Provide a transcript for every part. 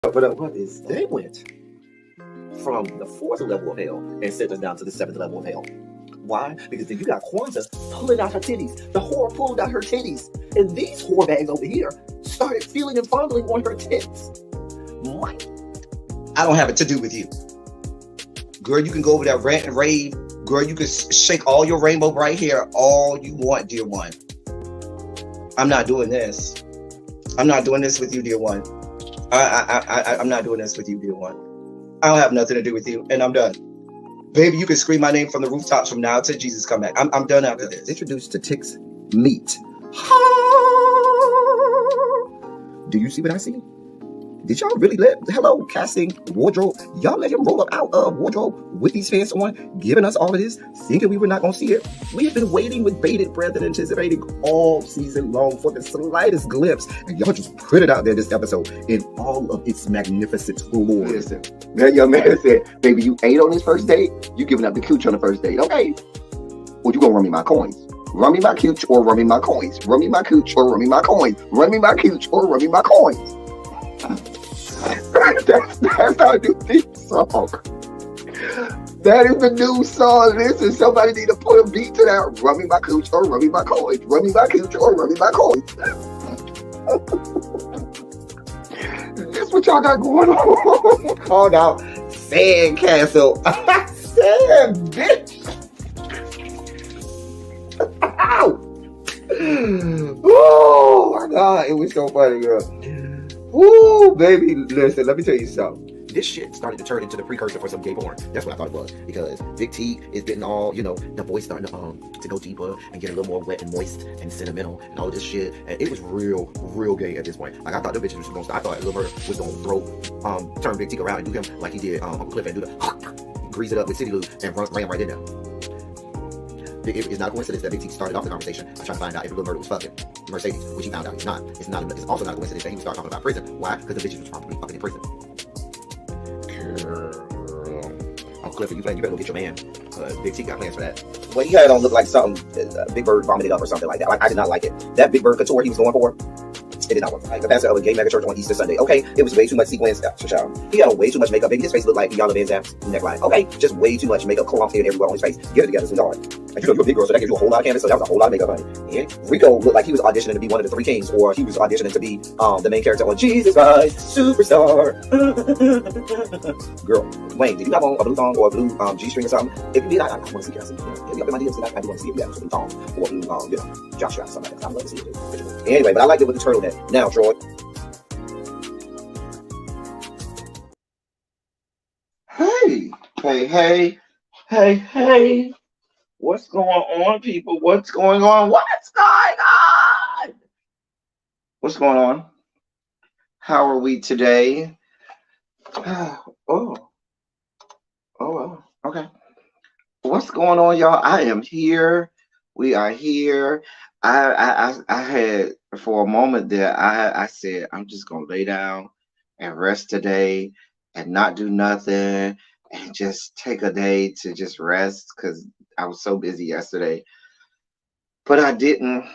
But what is they went from the fourth level of hell and sent us down to the seventh level of hell. Why? Because then you got Kwanzaa pulling out her titties. The whore pulled out her titties. And these whore bags over here started feeling and fondling on her tits. What? I don't have it to do with you. Girl, you can go over there, rant and rave. Girl, you can shake all your rainbow bright hair all you want, dear one. I'm not doing this. I'm not doing this with you, dear one. I'm not doing this with you, dear one. I don't have nothing to do with you, and I'm done. Baby, you can scream my name from the rooftops from now till Jesus come back. I'm done after this. Introduced to Tick's meat. Do you see what I see? Did y'all really hello, casting, wardrobe, y'all let him roll up out of wardrobe with these fans on, giving us all of this, thinking we were not going to see it? We have been waiting with bated breath and anticipating all season long for the slightest glimpse, and y'all just put it out there this episode in all of its magnificent glory. Listen, that young man said, baby, you ate on this first date, you giving up the cooch on the first date, okay? Well, you gonna run me my coins. Run me my cooch or run me my coins. Run me my cooch or run me my coins. Run me my cooch or run me my coins. That's our new theme song. That is the new song. Listen, somebody need to put a beat to that. Run me my cooch or run me my coins. Run me my cooch or run me my coins. That's what y'all got going on. Called out Sandcastle. Sand, bitch. Ow. Oh my God, it was so funny, girl. Ooh, baby, listen, let me tell you something. This shit started to turn into the precursor for some gay porn. That's what I thought it was. Because Big T is getting all, the voice starting to go deeper and get a little more wet and moist and sentimental and all this shit. And it was real gay at this point. Like, I thought the bitches was going to start. I thought Lil Bird was going to turn Big T around and do him like he did Uncle Cliff and do the grease it up with City Lou and ran right in there. It's not a coincidence that Big T started off the conversation by trying to find out if Lil Bird was fucking Mercedes, which he found out he's not. It's also not a coincidence that he started talking about prison. Why? Because the bitches was probably fucking in prison. Girl. Uncle Cliff, you better go get your man. Big T got plans for that. Well, he had on look like something Big Bird vomited up or something like that. Like, I did not like it. That Big Bird couture he was going for, it did not work. Like the pastor of a gay mega church on Easter Sunday. Okay, it was way too much sequins. He had on way too much makeup. Baby, his face looked like Yana Van Zam's neckline. Okay, just way too much makeup clumped in everywhere on his face. Get it together, sweetheart. Like, you're a big girl, so that gives you a whole lot of canvas. So that was a whole lot of makeup, honey. And Rico looked like he was auditioning to be one of the three kings, or he was auditioning to be the main character on Jesus Christ Superstar. Girl, Wayne, did you have on a blue thong or a blue G-string or something? If you did, I want to see it. Hit me up in my DMs, I do want to see if you have a blue thong or a blue, jock strap or something like that. I'd love to see it too. Anyway, but I liked it with the turtleneck. Now, Troy. Hey. What's going on, people? What's going on? What's going on? How are we today? Okay. What's going on, y'all? I am here. We are here. I had, for a moment there, I said, I'm just going to lay down and rest today and not do nothing and just take a day to just rest because I was so busy yesterday. But I didn't.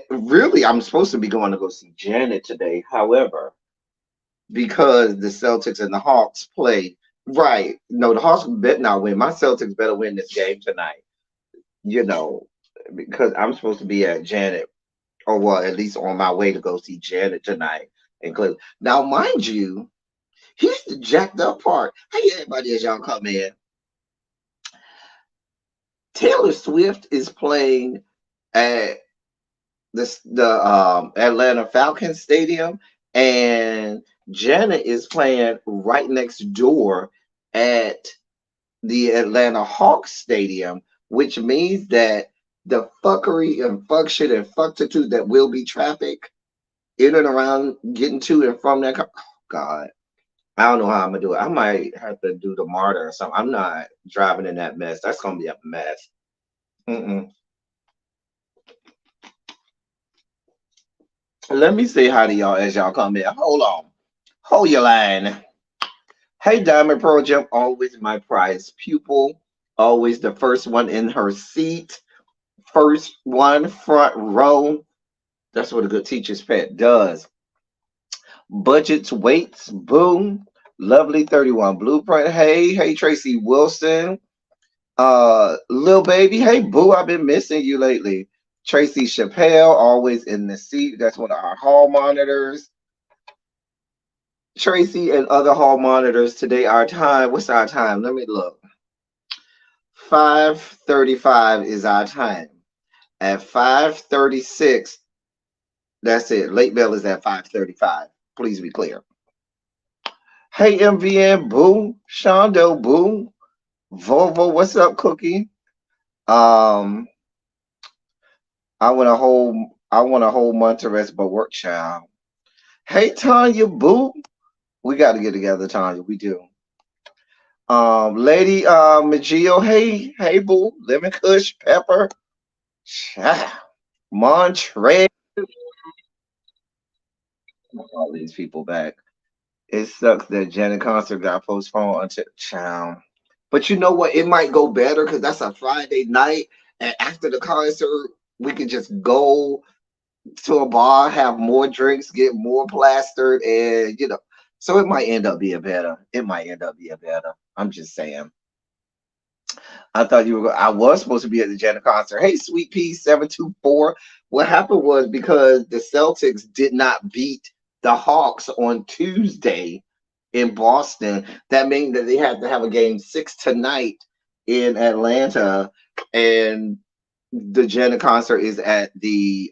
Really, I'm supposed to be going to go see Janet today. However, because the Celtics and the Hawks play, right, no, the Hawks better not win. My Celtics better win this game tonight, because I'm supposed to be at Janet, or well, at least on my way to go see Janet tonight in Cleveland. Now, mind you, here's the jacked up part. Hey, everybody, as y'all come in. Taylor Swift is playing at the Atlanta Falcons Stadium, and Janet is playing right next door at the Atlanta Hawks Stadium, which means that the fuckery and fuck shit and fucktitude that will be traffic in and around getting to and from that. Oh, God. I don't know how I'm gonna do it. I might have to do the MARTA or something. I'm not driving in that mess. That's gonna be a mess. Let me say hi to y'all as y'all come in. Hold on. Hold your line. Hey, Diamond Pearl Gem, always my prized pupil. Always the first one in her seat. First one front row. That's what a good teacher's pet does. Budgets Weights, boom. Lovely 31 Blueprint. Hey, Tracy Wilson. Lil Baby, hey boo, I've been missing you lately. Tracy Chappelle, always in the seat. That's one of our hall monitors. Tracy and other hall monitors. Today our time. What's our time? Let me look. 5:35 is our time. At 5:36, that's it. Late bell is at 5:35. Please be clear. Hey MVN, boo. Shondo, boo. Volvo, what's up, Cookie? Um, I want a whole month to rest but work, child. Hey Tanya, boo. We got to get together, Tanya. We do. Lady Magio, hey boo. Lemon Kush, Pepper, child. Montre. All these people back. It sucks that Janet concert got postponed until child. But you know what? It might go better because that's a Friday night, and after the concert, we could just go to a bar, have more drinks, get more plastered, and so it might end up being better. It might end up being better. I'm just saying. I thought you were. I was supposed to be at the Janet concert. Hey, Sweet Pea 724. What happened was because the Celtics did not beat the Hawks on Tuesday in Boston. That means that they had to have a game 6 tonight in Atlanta, and the Janet concert is at the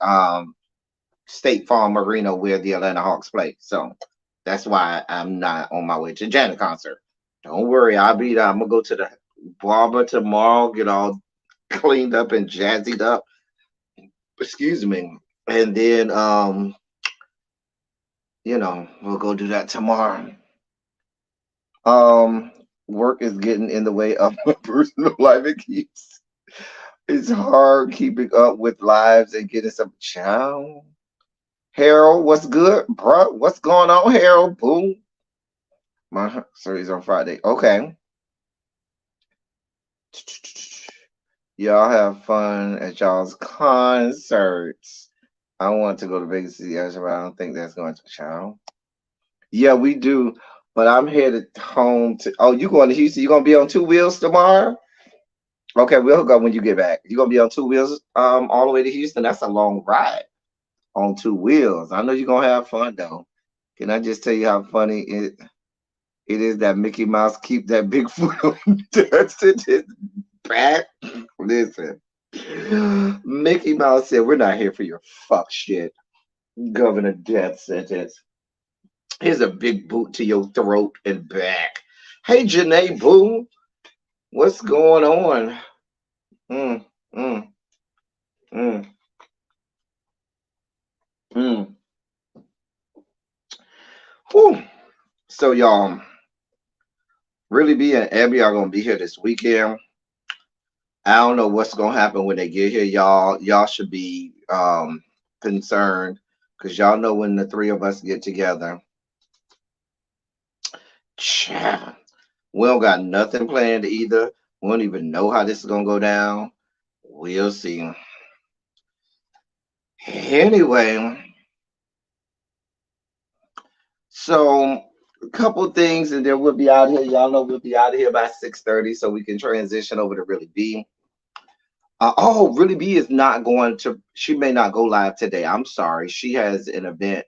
State Farm Arena where the Atlanta Hawks play. So that's why I'm not on my way to Janet concert. Don't worry, I'll be there. I'm gonna go to the barber tomorrow, get all cleaned up and jazzied up. Excuse me. And then we'll go do that tomorrow. Um Work is getting in the way of my personal life. It's hard keeping up with lives and getting some child. Harold, what's good, bro? What's going on, Harold? Boom. My surgery's on Friday. Okay. Y'all have fun at y'all's concerts. I want to go to Vegas City, but I don't think that's going to child. Yeah, we do. But I'm headed home to. Oh, you going to Houston? You gonna be on 2 wheels tomorrow? Okay, we'll go when you get back. You gonna be on 2 wheels all the way to Houston? That's a long ride on 2 wheels. I know you're gonna have fun though. Can I just tell you how funny it is that Mickey Mouse keep that big foot on his back? Listen, Mickey Mouse said, "We're not here for your fuck shit, Governor Death Sentence. Here's a big boot to your throat and back." Hey, Janae Boo, what's going on? Mm, mm, mm, mm. Whew. So y'all, Really B and Abby are gonna be here this weekend. I don't know what's gonna happen when they get here, y'all. Y'all should be concerned because y'all know when the three of us get together. Child, we don't got nothing planned either. We don't even know how this is gonna go down. We'll see. Anyway, so a couple things, and then we'll be out here. Y'all know we'll be out of here by 6:30, so we can transition over to Really B. Really B is not going to. She may not go live today. I'm sorry. She has an event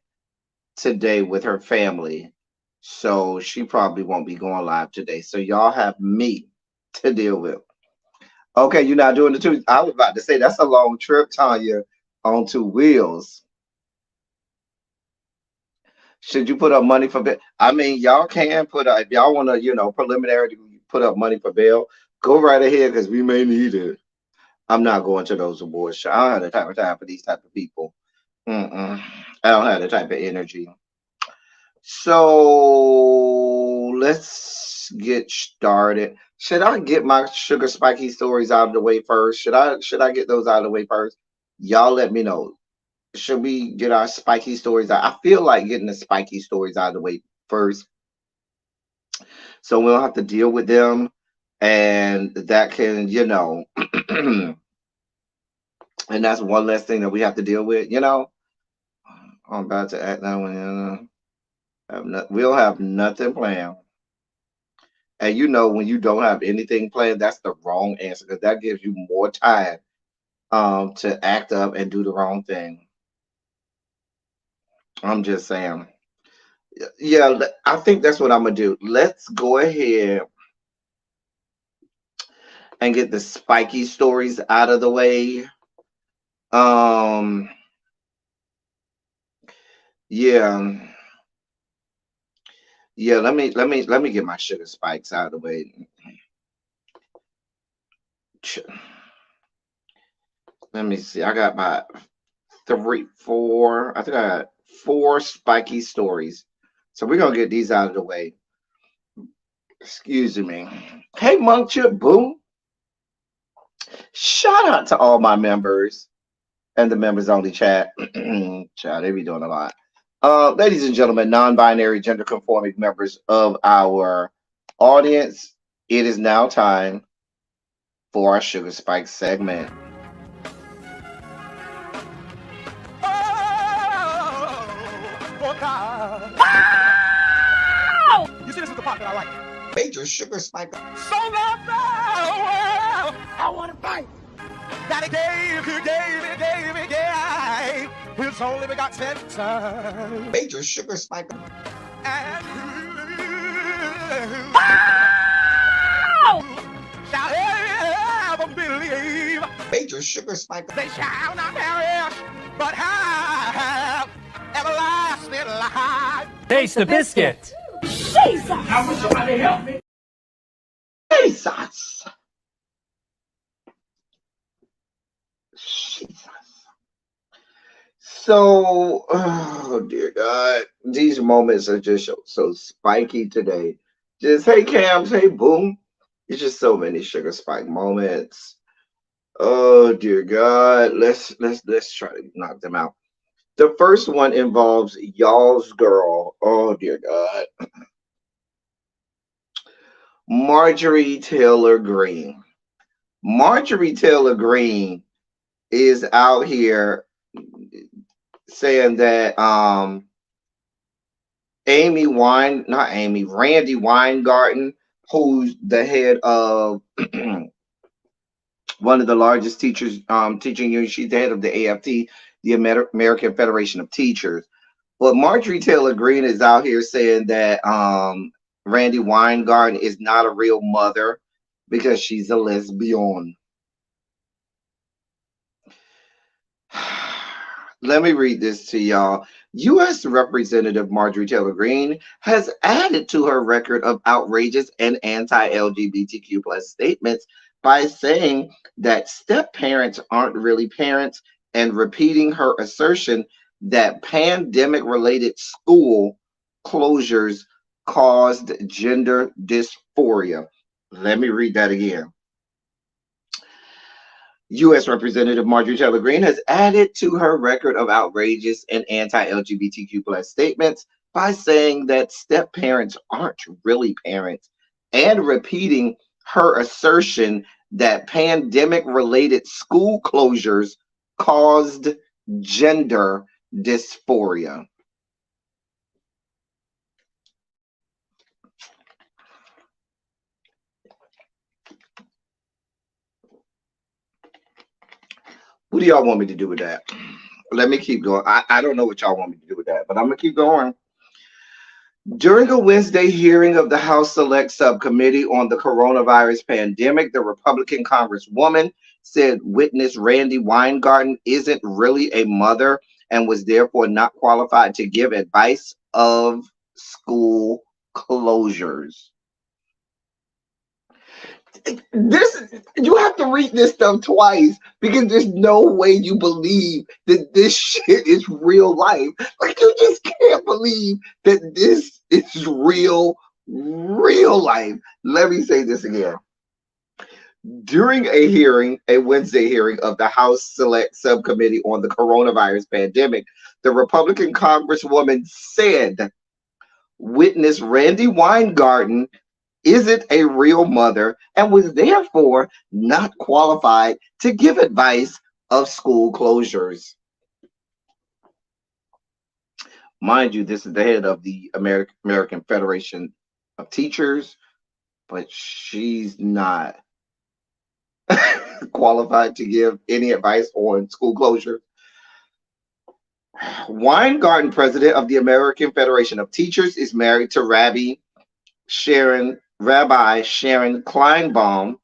today with her family, so she probably won't be going live today. So y'all have me to deal with. Okay, you're not doing the two. I was about to say that's a long trip, Tanya, on 2 wheels. Should you put up money for bail? I mean, y'all can put up if y'all want to, preliminary put up money for bail. Go right ahead because we may need it. I'm not going to those awards. I don't have the type of time for these type of people. Mm-mm. I don't have the type of energy. So let's get started. Should I get my sugar spiky stories out of the way first? Should I get those out of the way first? Y'all let me know. Should we get our spiky stories out? I feel like getting the spiky stories out of the way first, so we don't have to deal with them, and that can, and that's one less thing that we have to deal with. I'm about to act now. We don't have nothing planned. And you know, when you don't have anything planned, that's the wrong answer because that gives you more time to act up and do the wrong thing. I'm just saying. Yeah, I think that's what I'm gonna do. Let's go ahead and get the spiky stories out of the way. Um, yeah, yeah. Let me get my sugar spikes out of the way. Let me see. I got my three, four. I think I got four spiky stories. So we're gonna get these out of the way. Excuse me. Hey, Monk Chip Boom. Shout out to all my members and the members only chat. Child, they be doing a lot. Ladies and gentlemen, non-binary gender conforming members of our audience, it is now time for our Sugar Spike segment. You see, this is the part that I like. Major sugar spike. So long, I want to fight. That he gave his only begotten son. Major sugar spike. And shall ever believe. Major sugar spike. They shall not perish, but have everlasting life. Taste the biscuit. Jesus! I wish somebody help me. Jesus. Jesus. So, oh dear God, these moments are just so spiky today. Just hey Cams, hey Boom. It's just so many sugar spike moments. Oh dear God, let's try to knock them out. The first one involves y'all's girl. Oh dear God, Marjorie Taylor Greene. Marjorie Taylor Greene is out here saying that Randy Weingarten, who's the head of one of the largest teaching unions, she's the head of the AFT, the American Federation of Teachers. But Marjorie Taylor Greene is out here saying that Randy Weingarten is not a real mother because she's a lesbian. Let me read this to y'all. U.S. Representative Marjorie Taylor Greene has added to her record of outrageous and anti-LGBTQ plus statements by saying that step parents aren't really parents and repeating her assertion that pandemic-related school closures caused gender dysphoria. Let me read that again. U.S. Representative Marjorie Taylor Greene has added to her record of outrageous and anti-LGBTQ plus statements by saying that step parents aren't really parents and repeating her assertion that pandemic-related school closures caused gender dysphoria. What do y'all want me to do with that? Let me keep going. I don't know what y'all want me to do with that, but I'm going to keep going. During a Wednesday hearing of the House Select Subcommittee on the coronavirus pandemic, the Republican Congresswoman said witness Randy Weingarten isn't really a mother and was therefore not qualified to give advice of school closures. You have to read this stuff twice because there's no way you believe that this shit is real life. Like, you just can't believe that this is real life. Let me say this again. During a Wednesday hearing of the House Select Subcommittee on the coronavirus pandemic, the Republican Congresswoman said witness Randy Weingarten isn't a real mother and was therefore not qualified to give advice of school closures. Mind you, this is the head of the American Federation of Teachers, but she's not qualified to give any advice on school closure. Weingarten, president of the American Federation of Teachers, is married to Rabbi Sharon Kleinbaum,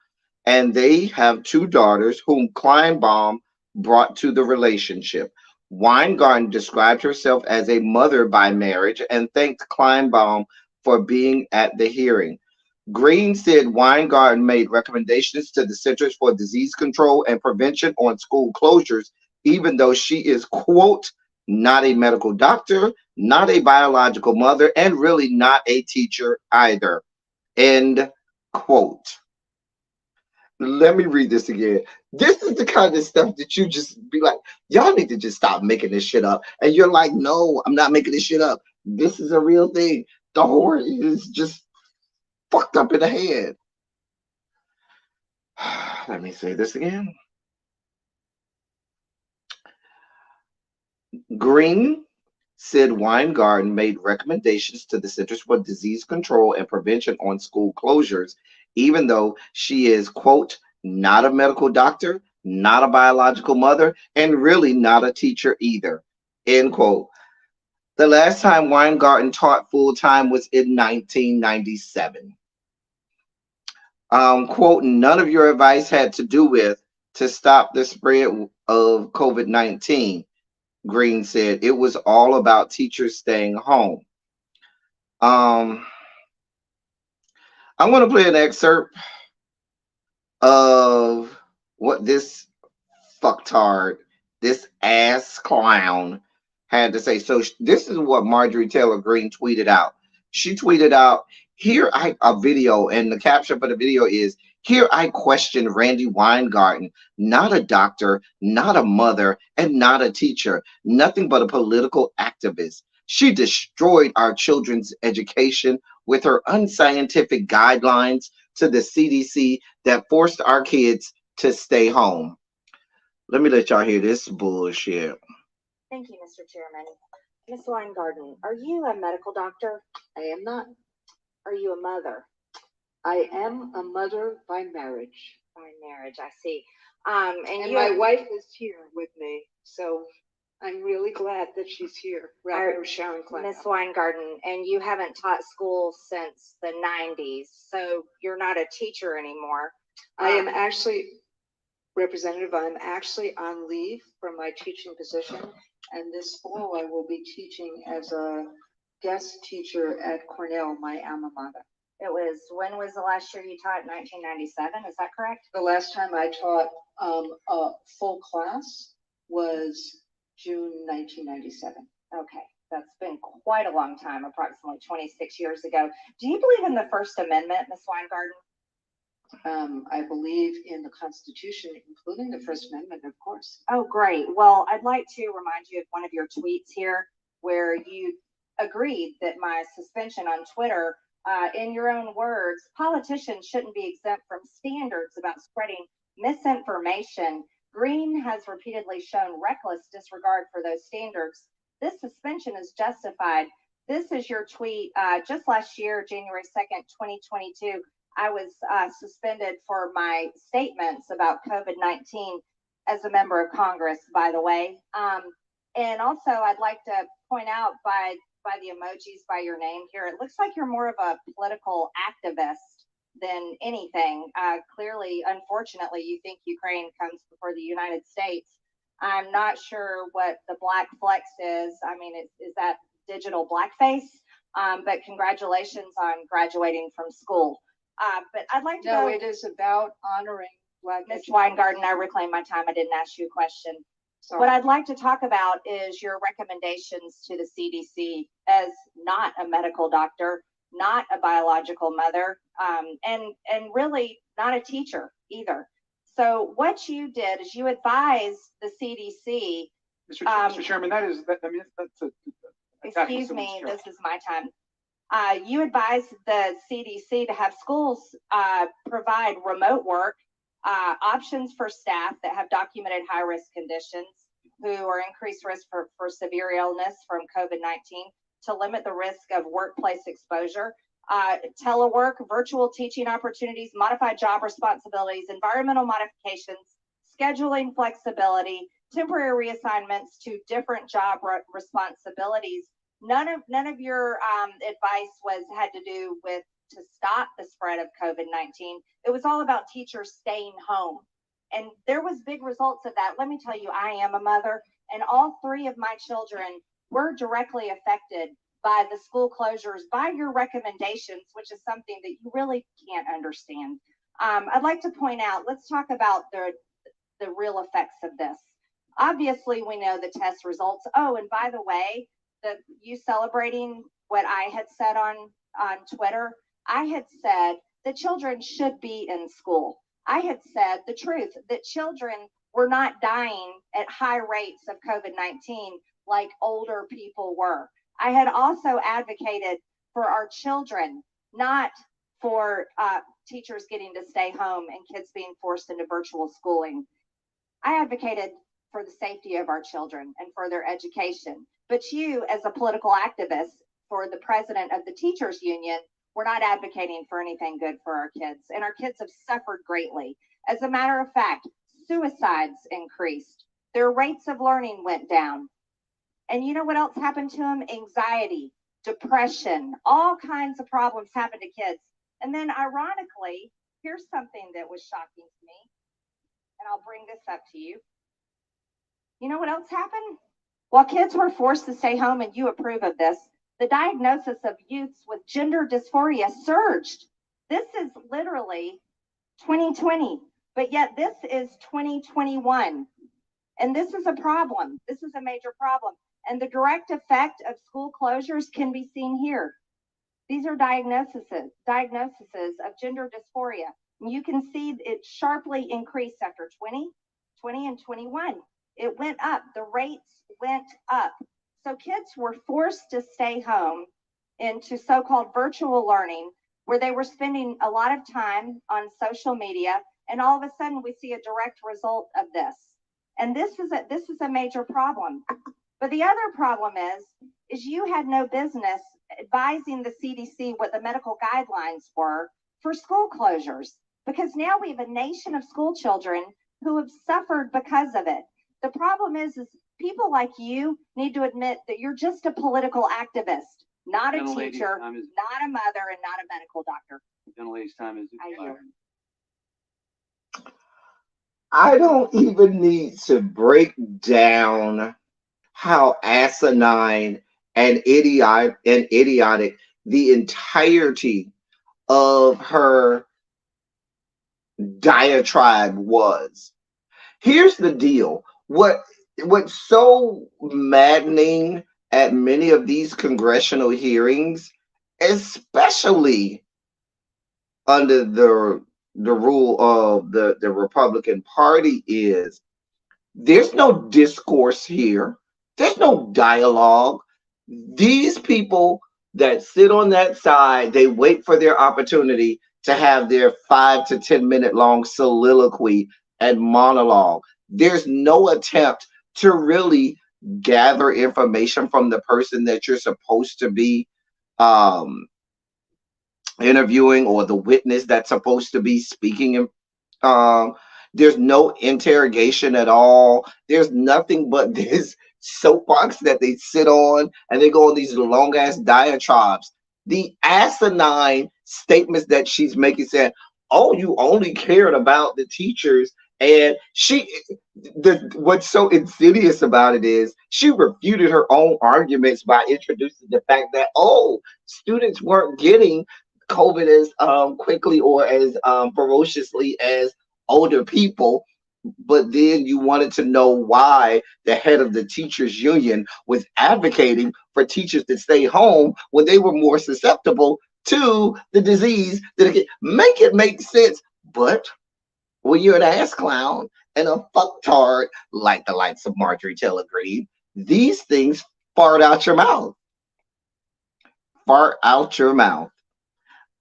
and they have two daughters whom Kleinbaum brought to the relationship. Weingarten described herself as a mother by marriage and thanked Kleinbaum for being at the hearing. Green said Weingarten made recommendations to the Centers for Disease Control and Prevention on school closures, even though she is, quote, not a medical doctor, not a biological mother, and really not a teacher either. End quote. Let me read this again. This is the kind of stuff that you just be like, y'all need to just stop making this shit up. And you're like, no, I'm not making this shit up. This is a real thing. The whore is just fucked up in the head. Let me say this again. Green said Weingarten made recommendations to the Centers for Disease Control and Prevention on school closures, even though she is, quote, not a medical doctor, not a biological mother, and really not a teacher either, end quote. The last time Weingarten taught full time was in 1997. Quote, none of your advice had to do with to stop the spread of COVID-19. Green said it was all about teachers staying home. I'm going to play an excerpt of what this fucktard, this ass clown had to say. So this is what Marjorie Taylor Greene tweeted out. She tweeted out, a video, and the caption for the video is, here I question Randy Weingarten, not a doctor, not a mother, and not a teacher, nothing but a political activist. She destroyed our children's education with her unscientific guidelines to the CDC that forced our kids to stay home. Let me let y'all hear this bullshit. Thank you, Mr. Chairman. Ms. Weingarten, are you a medical doctor? I am not. Are you a mother? I am a mother by marriage. By marriage, I see. And my wife is here with me, so I'm really glad that she's here. Rabbi Sharon Klein. Ms. Weingarten, and you haven't taught school since the 90s, so you're not a teacher anymore. I am actually, Representative, I'm actually on leave from my teaching position, and this fall I will be teaching as a guest teacher at Cornell, my alma mater. When was the last year you taught? 1997, is that correct? The last time I taught a full class was June 1997. Okay, that's been quite a long time, approximately 26 years ago. Do you believe in the First Amendment, Ms. Weingarten? I believe in the Constitution, including the First Amendment, of course. Oh, great. Well, I'd like to remind you of one of your tweets here where you agreed that my suspension on Twitter, in your own words, politicians shouldn't be exempt from standards about spreading misinformation. Green has repeatedly shown reckless disregard for those standards. This suspension is justified. This is your tweet just last year, January 2nd, 2022. I was suspended for my statements about COVID-19 as a member of Congress, by the way. And also, I'd like to point out by the emojis by your name here, it looks like you're more of a political activist than anything. Clearly, unfortunately, you think Ukraine comes before the United States. I'm not sure what the black flex is. I mean, is that digital blackface? But congratulations on graduating from school. But I'd like to know it is about honoring Black Ms. Weingarten, I reclaim my time. I didn't ask you a question. Sorry. What I'd like to talk about is your recommendations to the CDC as not a medical doctor, not a biological mother, and really not a teacher either. So what you did is you advised the CDC. Mr. Chairman, that's excuse me, this is my time. You advised the CDC to have schools provide remote work options for staff that have documented high-risk conditions. who are increased risk for severe illness from COVID-19 to limit the risk of workplace exposure. Telework, virtual teaching opportunities, modified job responsibilities, environmental modifications, scheduling flexibility, temporary reassignments to different job responsibilities. None of your advice had to do with to stop the spread of COVID-19. It was all about teachers staying home. And there was big results of that. Let me tell you, I am a mother, and all 3 of my children were directly affected by the school closures, by your recommendations, which is something that you really can't understand. I'd like to point out, let's talk about the real effects of this. Obviously, we know the test results. Oh, and by the way, you celebrating what I had said on Twitter, I had said that children should be in school. I had said the truth, that children were not dying at high rates of COVID-19 like older people were. I had also advocated for our children, not for teachers getting to stay home and kids being forced into virtual schooling. I advocated for the safety of our children and for their education. But you, as a political activist for the president of the teachers union, we're not advocating for anything good for our kids. And our kids have suffered greatly. As a matter of fact, suicides increased. Their rates of learning went down. And you know what else happened to them? Anxiety, depression, all kinds of problems happened to kids. And then ironically, here's something that was shocking to me. And I'll bring this up to you. You know what else happened? While kids were forced to stay home, and you approve of this, the diagnosis of youths with gender dysphoria surged. This is literally 2020, but yet this is 2021. And this is a problem. This is a major problem. And the direct effect of school closures can be seen here. These are diagnoses of gender dysphoria. And you can see it sharply increased after 20 and 21. It went up. The rates went up. So kids were forced to stay home into so-called virtual learning, where they were spending a lot of time on social media, and all of a sudden we see a direct result of this. And this is a major problem. But the other problem is you had no business advising the CDC what the medical guidelines were for school closures, because now we have a nation of school children who have suffered because of it. The problem is people like you need to admit that you're just a political activist, not a teacher, not a mother, and not a medical doctor. Gentlelady's time is expired. I don't even need to break down how asinine and idiotic the entirety of her diatribe was. Here's the deal. What's so maddening at many of these congressional hearings, especially under the rule of the Republican Party, is there's no discourse here. There's no dialogue. These people that sit on that side, they wait for their opportunity to have their 5 to 10 minute long soliloquy and monologue. There's no attempt to really gather information from the person that you're supposed to be interviewing, or the witness that's supposed to be speaking. There's no interrogation at all. There's nothing but this soapbox that they sit on, and they go on these long ass diatribes. The asinine statements that she's making, saying, "Oh, you only cared about the teachers," and what's so insidious about it is she refuted her own arguments by introducing the fact that, oh, students weren't getting COVID as quickly or as ferociously as older people. But then you wanted to know why the head of the teachers union was advocating for teachers to stay home when they were more susceptible to the disease. Make it make sense. But when you're an ass clown and a fucktard like the likes of Marjorie Taylor Greene, these things fart out your mouth. Fart out your mouth.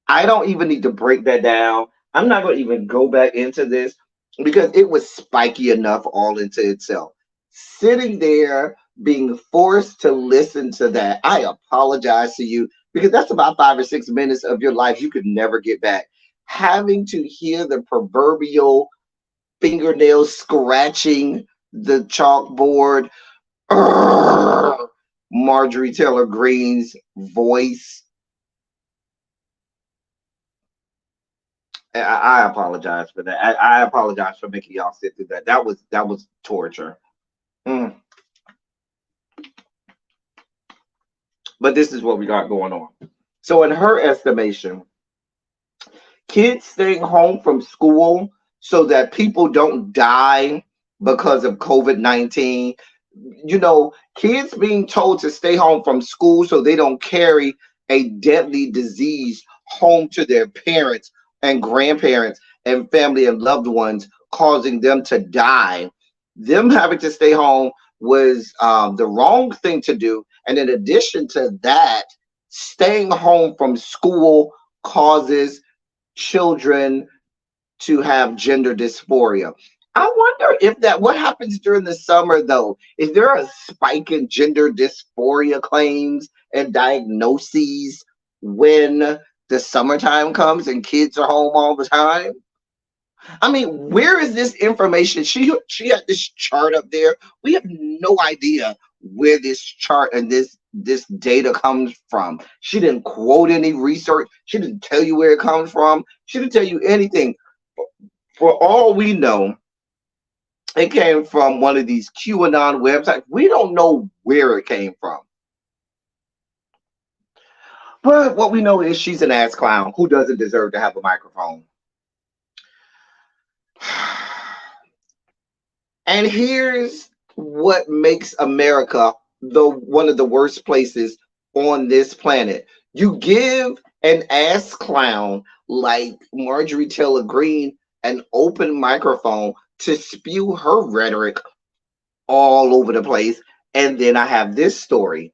I don't even need to break that down. I'm not going to even go back into this, because it was spiky enough all into itself. sitting there being forced to listen to that. I apologize to you because that's about 5 or 6 minutes of your life you could never get back. Having to hear the proverbial fingernails scratching the chalkboard, Marjorie Taylor Greene's voice. I apologize for that. I apologize for making y'all sit through that. That was torture. Mm. But this is what we got going on. So in her estimation, kids staying home from school so that people don't die because of COVID-19. You know, kids being told to stay home from school so they don't carry a deadly disease home to their parents and grandparents and family and loved ones, causing them to die. Them having to stay home was the wrong thing to do. And in addition to that, staying home from school causes children to have gender dysphoria. I wonder if what happens during the summer though. Is there a spike in gender dysphoria claims and diagnoses when the summertime comes and kids are home all the time? I mean, where is this information? She had this chart up there. We have no idea where this chart and this data comes from. She didn't quote any research. She didn't tell you where it comes from. She didn't tell you anything. For all we know, it came from one of these QAnon websites. We don't know where it came from. But what we know is she's an ass clown who doesn't deserve to have a microphone. And here's what makes America one of the worst places on this planet. You give an ass clown like Marjorie Taylor Greene an open microphone to spew her rhetoric all over the place. And then I have this story.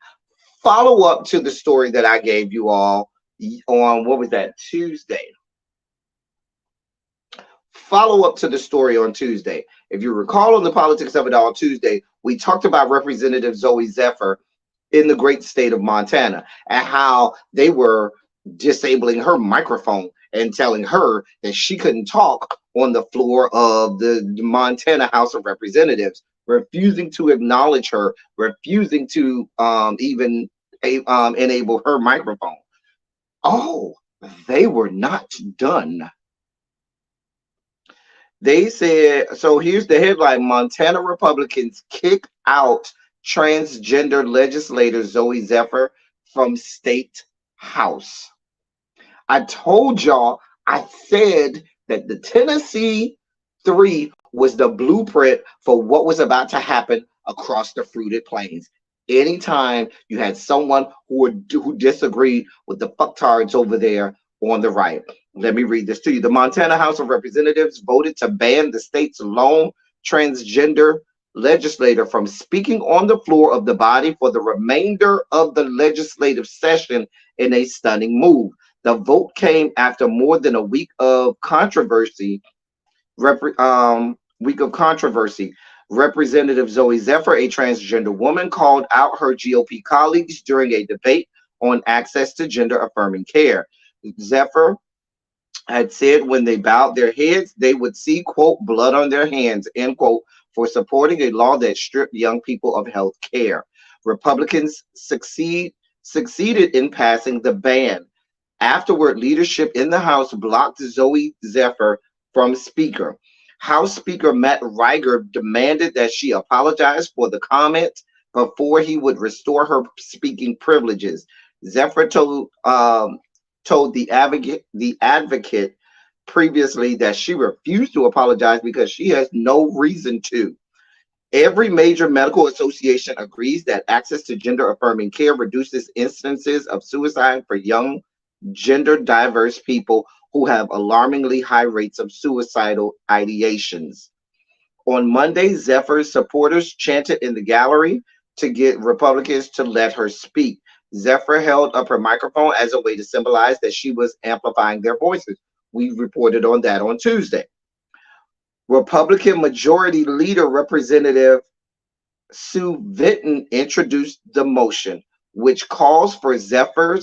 Follow up to the story that I gave you all on, what was that, Tuesday? Follow up to the story on Tuesday. If you recall, on the Politics of It All Tuesday, we talked about Representative Zoe Zephyr in the great state of Montana and how they were disabling her microphone and telling her that she couldn't talk on the floor of the Montana House of Representatives, refusing to acknowledge her, refusing to even enable her microphone. Oh, they were not done. They said, so here's the headline: Montana Republicans kick out transgender legislator Zoe Zephyr from state house. I told y'all, I said that the Tennessee 3 was the blueprint for what was about to happen across the fruited plains. Anytime you had someone who disagreed with the fucktards over there on the right. Let me read this to you. The Montana House of Representatives voted to ban the state's lone transgender legislator from speaking on the floor of the body for the remainder of the legislative session in a stunning move. The vote came after more than a week of controversy. Representative Zoe Zephyr, a transgender woman, called out her GOP colleagues during a debate on access to gender-affirming care. Zephyr had said when they bowed their heads, they would see, quote, blood on their hands, end quote, for supporting a law that stripped young people of health care. Republicans succeeded in passing the ban. Afterward, leadership in the House blocked Zoe Zephyr from Speaker. House Speaker Matt Riger demanded that she apologize for the comment before he would restore her speaking privileges. Zephyr told the advocate previously that she refused to apologize because she has no reason to. Every major medical association agrees that access to gender-affirming care reduces instances of suicide for young, gender-diverse people who have alarmingly high rates of suicidal ideations. On Monday, Zephyr's supporters chanted in the gallery to get Republicans to let her speak. Zephyr held up her microphone as a way to symbolize that she was amplifying their voices. We reported on that on Tuesday. Republican Majority Leader Representative Sue Vinton introduced the motion, which calls for Zephyr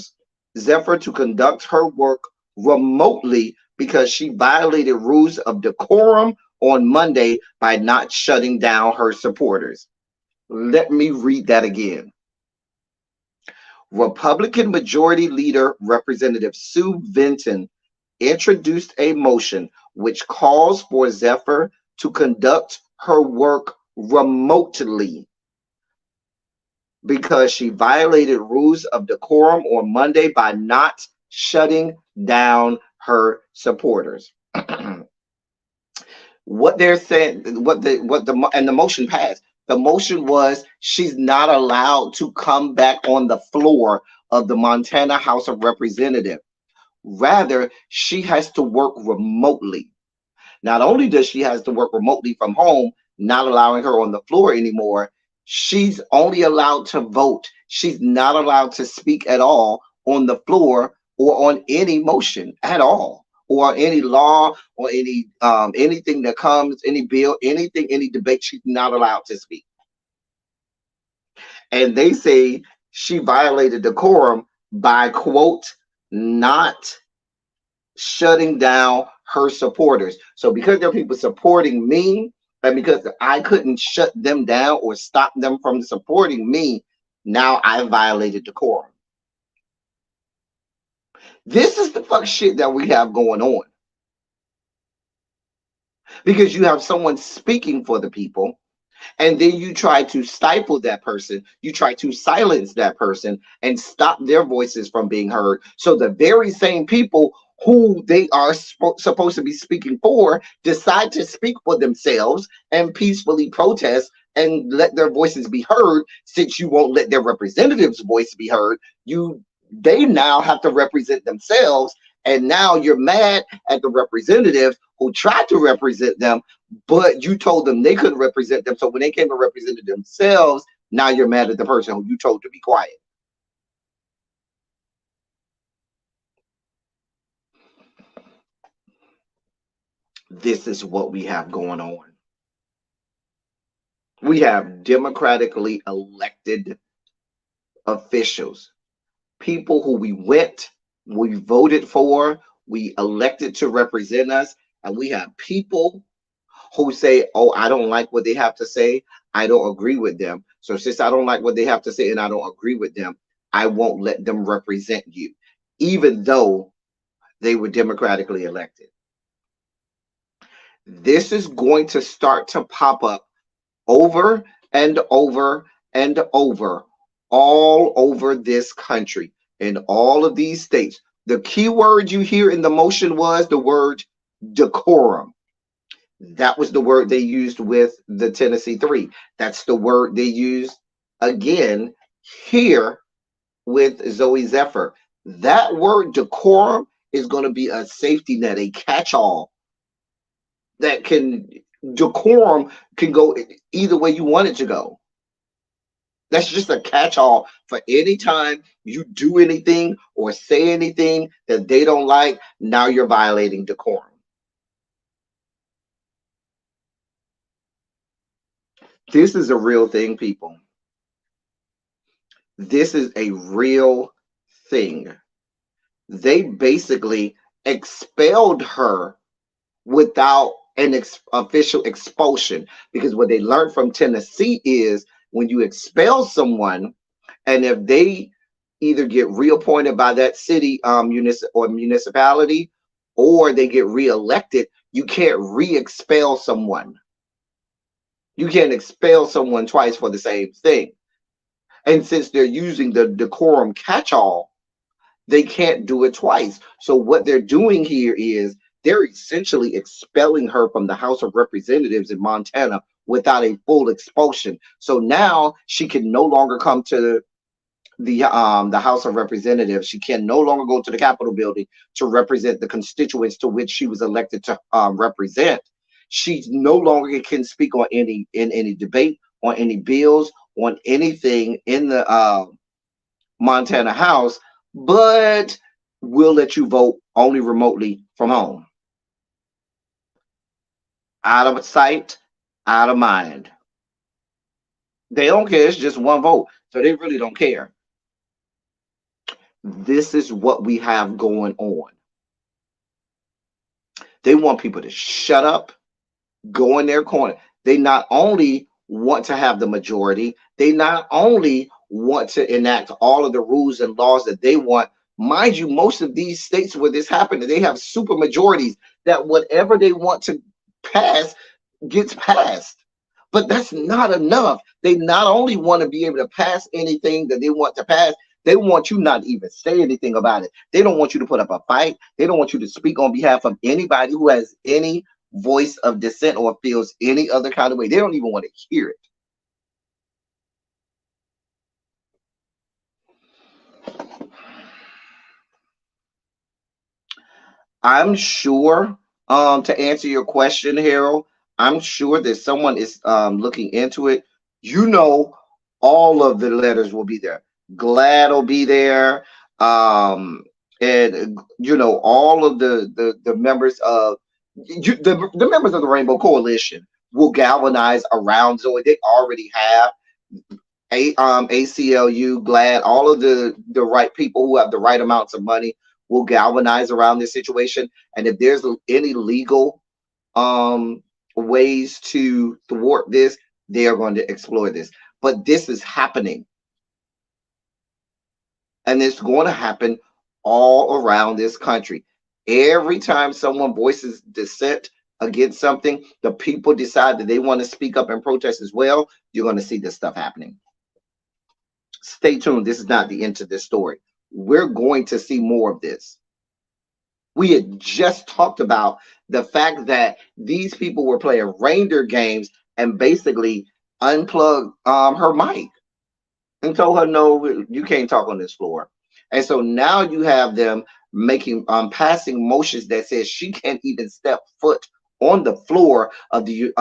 to conduct her work remotely because she violated rules of decorum on Monday by not shutting down her supporters. Let me read that again. Republican Majority Leader Representative Sue Vinton introduced a motion which calls for Zephyr to conduct her work remotely because she violated rules of decorum on Monday by not shutting down her supporters. What they're saying, and the motion passed. The motion was she's not allowed to come back on the floor of the Montana House of Representatives. Rather, she has to work remotely. Not only does she has to work remotely from home, not allowing her on the floor anymore, she's only allowed to vote. She's not allowed to speak at all on the floor or on any motion at all, or any law or any anything that comes, any bill, anything, any debate. She's not allowed to speak. And they say she violated decorum by, quote, not shutting down her supporters. So because there are people supporting me, and because I couldn't shut them down or stop them from supporting me, now I violated decorum. This is the fuck shit that we have going on. Because you have someone speaking for the people, and then you try to stifle that person, you try to silence that person and stop their voices from being heard. So the very same people who they are supposed to be speaking for decide to speak for themselves and peacefully protest and let their voices be heard. Since you won't let their representatives' voice be heard, they now have to represent themselves, and now you're mad at the representatives who tried to represent them, but you told them they couldn't represent them. So when they came to represent themselves, now you're mad at the person who you told to be quiet. This is what we have going on. We have democratically elected officials, people who we voted for, we elected to represent us, and we have people who say, oh, I don't like what they have to say, I don't agree with them. So since I don't like what they have to say and I don't agree with them, I won't let them represent you, even though they were democratically elected. This is going to start to pop up over and over and over, all over this country, in all of these states. The key word you hear in the motion was the word decorum. That was the word they used with the Tennessee 3. That's the word they used again here with Zoe Zephyr. That word decorum is going to be a safety net, a catch-all decorum can go either way you want it to go. That's just a catch-all for any time you do anything or say anything that they don't like. Now you're violating decorum. This is a real thing, people. This is a real thing. They basically expelled her without an official expulsion, because what they learned from Tennessee is when you expel someone, and if they either get reappointed by that city municipality, or they get reelected, you can't re-expel someone. You can't expel someone twice for the same thing. And since they're using the decorum catch-all, they can't do it twice. So what they're doing here is they're essentially expelling her from the House of Representatives in Montana without a full expulsion. So now she can no longer come to the House of Representatives. She can no longer go to the Capitol building to represent the constituents to which she was elected to represent. She no longer can speak on any debate, on any bills, on anything in the Montana House, but we'll let you vote only remotely from home. Out of sight, out of mind. They don't care. It's just one vote. So they really don't care. This is what we have going on. They want people to shut up, go in their corner. They not only want to have the majority, they not only want to enact all of the rules and laws that they want. Mind you, most of these states where this happened, they have super majorities that whatever they want to pass gets passed. But that's not enough. They not only want to be able to pass anything that they want to pass, they want you not to even say anything about it. They don't want you to put up a fight. They don't want you to speak on behalf of anybody who has any voice of dissent or feels any other kind of way. They don't even want to hear it. I'm sure, to answer your question, Harold, I'm sure that someone is looking into it. You know, all of the letters will be there. Glad will be there. And you know, all of the members of the members of the Rainbow Coalition will galvanize around Zoe. They already have ACLU, Glad, all of the right people who have the right amounts of money will galvanize around this situation. And if there's any legal ways to thwart this, they are going to explore this. But this is happening. And it's going to happen all around this country. Every time someone voices dissent against something, the people decide that they want to speak up and protest as well. You're going to see this stuff happening. Stay tuned. This is not the end of this story. We're going to see more of this. We had just talked about the fact that these people were playing reindeer games and basically unplugged her mic and told her, no, you can't talk on this floor. And so now you have them making passing motions that says she can't even step foot on the floor of the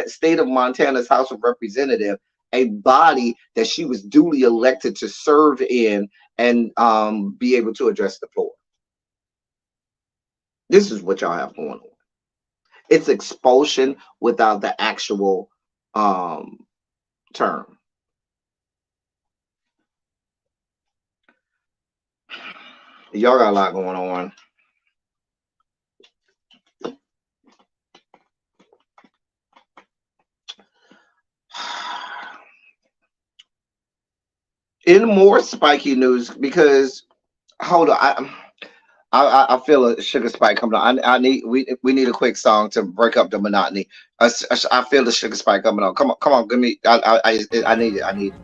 state of Montana's House of Representatives, a body that she was duly elected to serve in and be able to address the floor. This is what y'all have going on. It's expulsion without the actual term. Y'all got a lot going on. In more spiky news, because hold on, I feel a sugar spike coming on. We need a quick song to break up the monotony. I feel the sugar spike coming on. Come on, give me. I need it. I need it.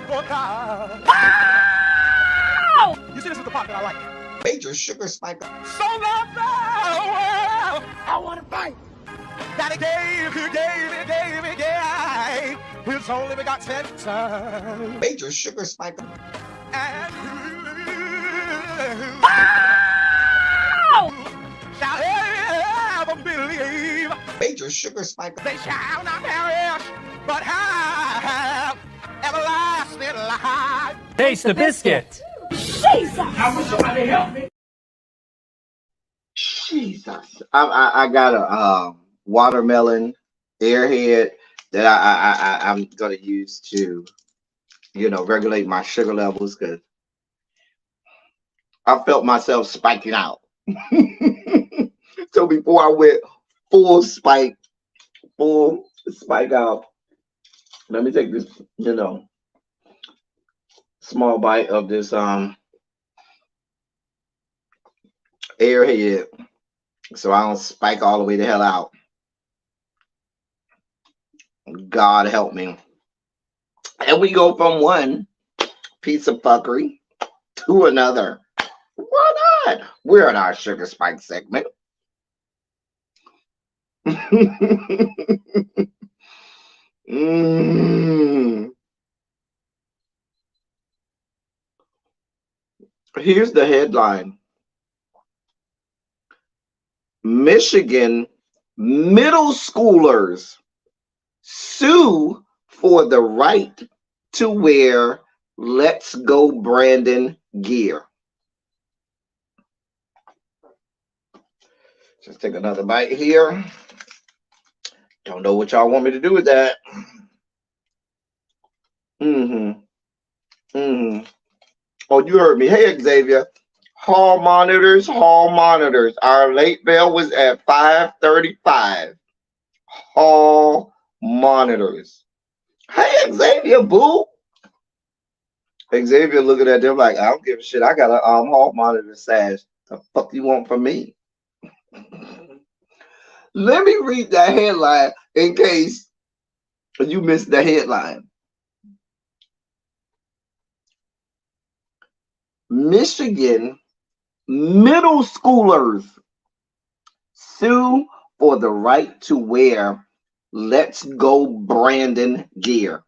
Oh God! You see, this is the part that I like. Major sugar spike. So long, I want to fight. Daddy gave me, his only begotten son. Major sugar spike. And shall ever believe. Major sugar spike. They shall not perish, but have everlasting life. Taste the biscuit. Jesus! I wish somebody help me. Jesus, I got a watermelon airhead that I'm gonna use to, you know, regulate my sugar levels, because I felt myself spiking out. So before I went full spike out, let me take this, you know, small bite of this airhead, so I don't spike all the way the hell out. God help me. And we go from one piece of fuckery to another. Why not? We're in our sugar spike segment. Here's the headline. Michigan middle schoolers sue for the right to wear Let's Go Brandon gear. Just take another bite here. Don't know what y'all want me to do with that. Mm-hmm. Mm-hmm. Oh, you heard me. Hey, Xavier. Hall monitors, hall monitors. Our late bell was at 5:35. Hall monitors. Hey, Xavier, boo. Xavier looking at them like, I don't give a shit. I got a hall monitor sash. The fuck you want from me? Let me read that headline in case you missed the headline. Michigan middle schoolers sue for the right to wear Let's Go Brandon gear.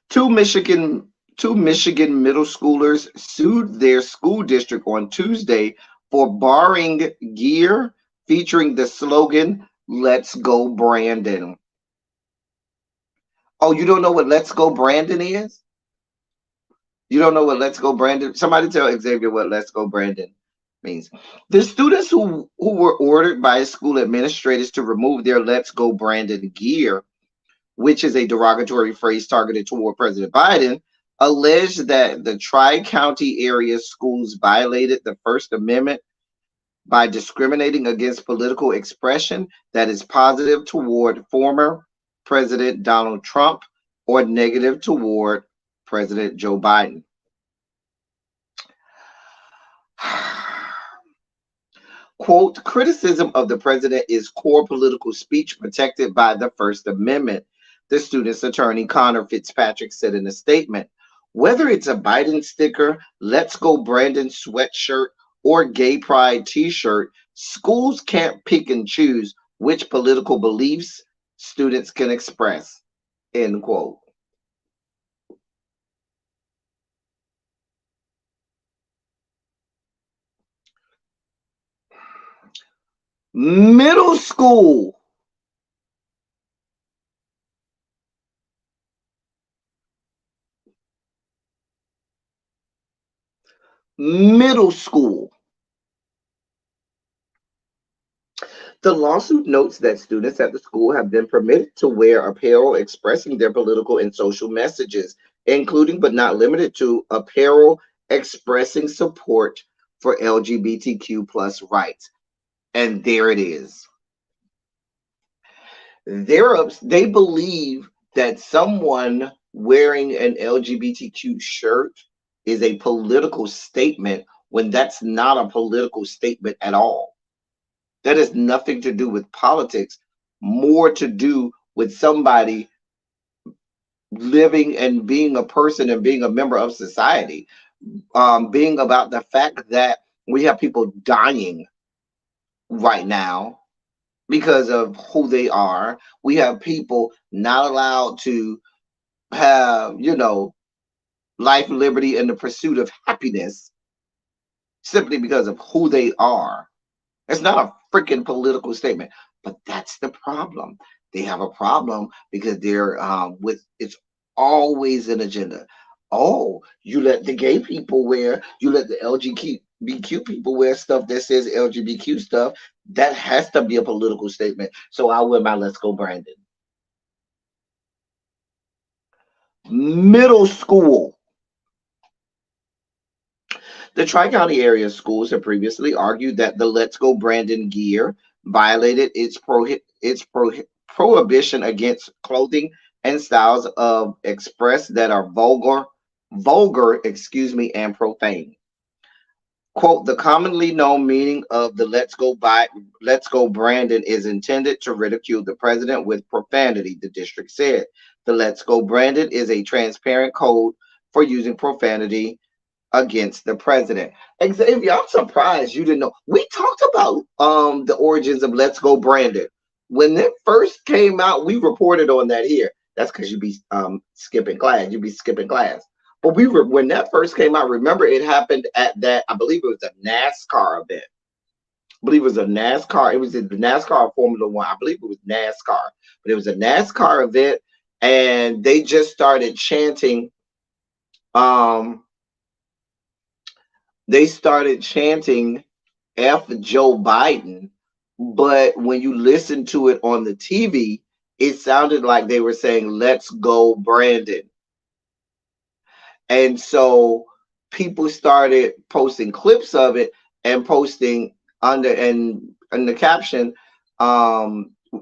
Two Michigan middle schoolers sued their school district on Tuesday for borrowing gear featuring the slogan "Let's Go Brandon." Oh, you don't know what "Let's Go Brandon" is? You don't know what "Let's Go Brandon"? Somebody tell Xavier what "Let's Go Brandon" means. The students who were ordered by school administrators to remove their "Let's Go Brandon" gear, which is a derogatory phrase targeted toward President Biden, alleged that the Tri-County area schools violated the First Amendment by discriminating against political expression that is positive toward former President Donald Trump or negative toward President Joe Biden. Quote, criticism of the president is core political speech protected by the First Amendment, the student's attorney Connor Fitzpatrick said in a statement. Whether it's a Biden sticker, Let's Go Brandon sweatshirt, or gay pride t-shirt, schools can't pick and choose which political beliefs students can express, end quote. Middle school. Middle school. The lawsuit notes that students at the school have been permitted to wear apparel expressing their political and social messages, including but not limited to apparel expressing support for LGBTQ plus rights. And there it is. They believe that someone wearing an LGBTQ shirt is a political statement when that's not a political statement at all. That has nothing to do with politics, more to do with somebody living and being a person and being a member of society, being about the fact that we have people dying right now because of who they are. We have people not allowed to have, life, liberty, and the pursuit of happiness simply because of who they are. It's not a freaking political statement, but that's the problem. They have a problem because they're it's always an agenda. Oh, you let the gay people wear, you let the LGBTQ people wear stuff that says LGBTQ stuff. That has to be a political statement. So I wear my Let's Go Brandon. Middle school. The Tri-County area schools have previously argued that the Let's Go Brandon gear violated its prohibition against clothing and styles of express that are vulgar, and profane. Quote, the commonly known meaning of the Let's Go Brandon is intended to ridicule the president with profanity, the district said. The Let's Go Brandon is a transparent code for using profanity against the president. Xavier, I'm surprised you didn't know. We talked about the origins of Let's Go Brandon. When it first came out, we reported on that here. That's because you be skipping class. You be skipping class. But when that first came out, remember it happened at that, I believe it was a NASCAR event. I believe it was a NASCAR. It was the NASCAR Formula One. I believe it was NASCAR. But it was a NASCAR event, and they just started chanting they started chanting F Joe Biden, but when you listen to it on the TV, it sounded like they were saying, let's go, Brandon. And so people started posting clips of it and posting under, and the caption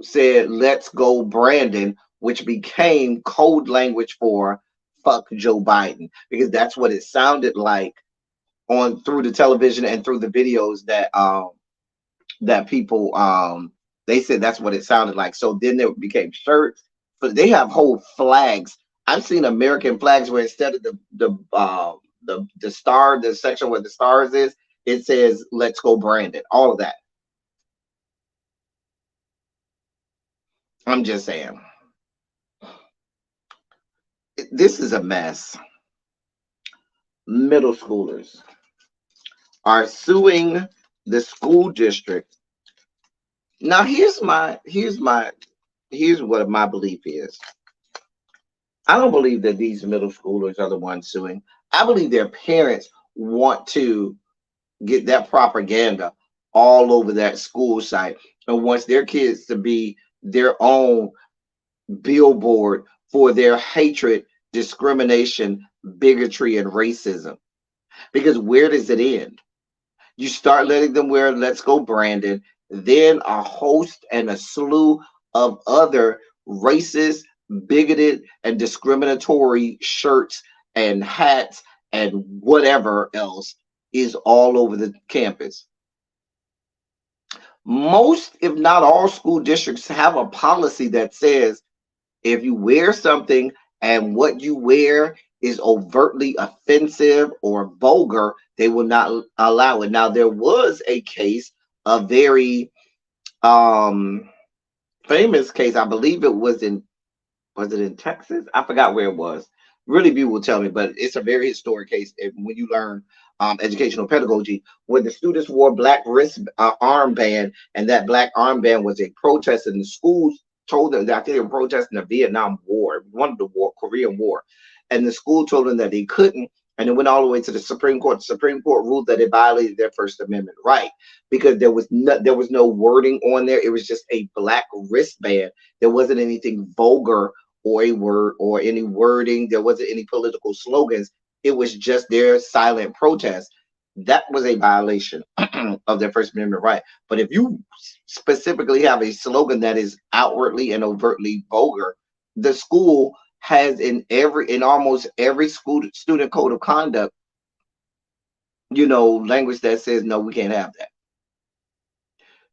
said, let's go, Brandon, which became code language for fuck Joe Biden, because that's what it sounded like on through the television and through the videos that people they said that's what it sounded like. So then there became shirts, but they have whole flags. I've seen American flags where instead of the star, the section where the stars is, it says let's go Brandon. All of that. I'm just saying. This is a mess. Middle schoolers are suing the school district. Now here's what my belief is. I don't believe that these middle schoolers are the ones suing. I believe their parents want to get that propaganda all over that school site and wants their kids to be their own billboard for their hatred, discrimination, bigotry, and racism. Because where does it end? You start letting them wear Let's Go Brandon, then a host and a slew of other racist, bigoted, and discriminatory shirts and hats and whatever else is all over the campus. Most, if not all, school districts have a policy that says if you wear something and what you wear is overtly offensive or vulgar, they will not allow it. Now, there was a case, a very famous case, I believe it was in Texas? I forgot where it was. Really, people will tell me, but it's a very historic case when you learn educational pedagogy, where the students wore black wrist armband, and that black armband was a protest, and the schools told them that they were protesting the Vietnam War, one of the war, Korean War, and the school told them that they couldn't, and it went all the way to the Supreme Court. The Supreme Court ruled that it violated their First Amendment right because there was no wording on there. It was just a black wristband. There wasn't anything vulgar or a word or any wording. There wasn't any political slogans. It was just their silent protest. That was a violation of their First Amendment right. But if you specifically have a slogan that is outwardly and overtly vulgar, the school has in almost every school student code of conduct, language that says no, we can't have that.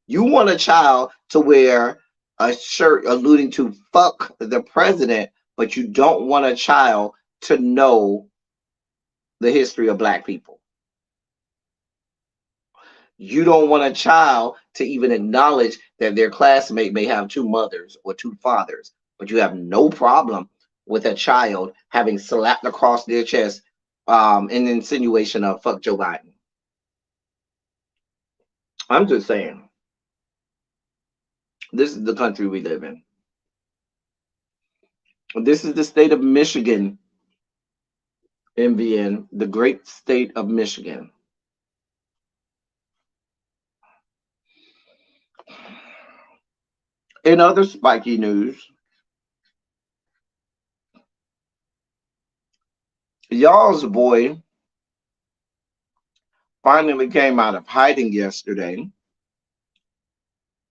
You want a child to wear a shirt alluding to fuck the president, but you don't want a child to know the history of black people. You don't want a child to even acknowledge that their classmate may have two mothers or two fathers, but you have no problem with a child having slapped across their chest an insinuation of fuck Joe Biden. I'm just saying. This is the country we live in. This is the state of Michigan, MVN, the great state of Michigan. In other spiky news, y'all's boy finally came out of hiding yesterday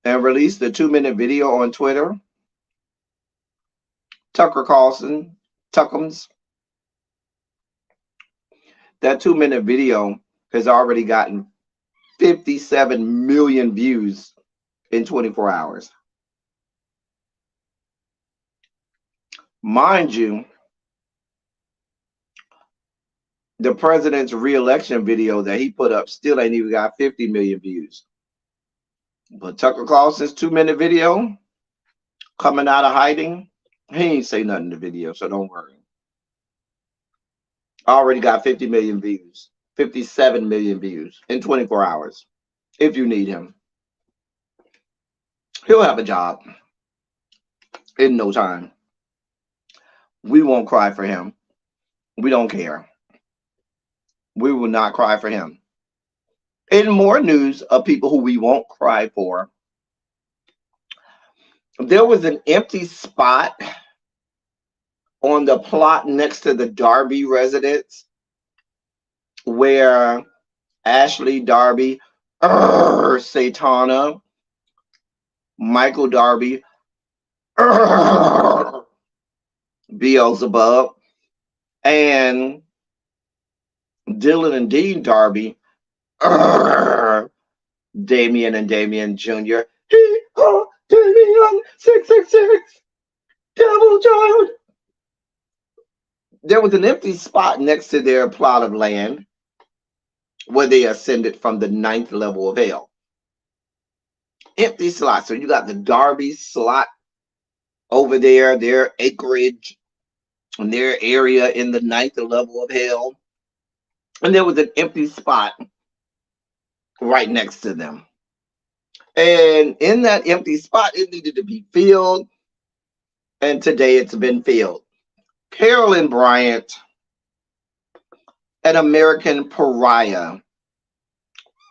and released a 2-minute video on Twitter. Tucker Carlson, Tuckums. That 2-minute video has already gotten 57 million views in 24 hours. Mind you, the president's re-election video that he put up still ain't even got 50 million views. But Tucker Carlson's 2-minute video coming out of hiding, he ain't say nothing in the video, so don't worry. Already got 50 million views, 57 million views in 24 hours. If you need him, he'll have a job in no time. We won't cry for him. We don't care. We will not cry for him. In more news of people who we won't cry for, there was an empty spot on the plot next to the Darby residence where Ashley Darby, Satana, Michael Darby, Beelzebub, and Dylan and Dean Darby, Damien and Damien Jr. Damien 666, Devil Child. There was an empty spot next to their plot of land where they ascended from the 9th level of hell. Empty slot. So you got the Darby slot over there, their acreage, and their area in the 9th level of hell. And there was an empty spot right next to them. And in that empty spot, it needed to be filled. And today it's been filled. Carolyn Bryant, an American pariah,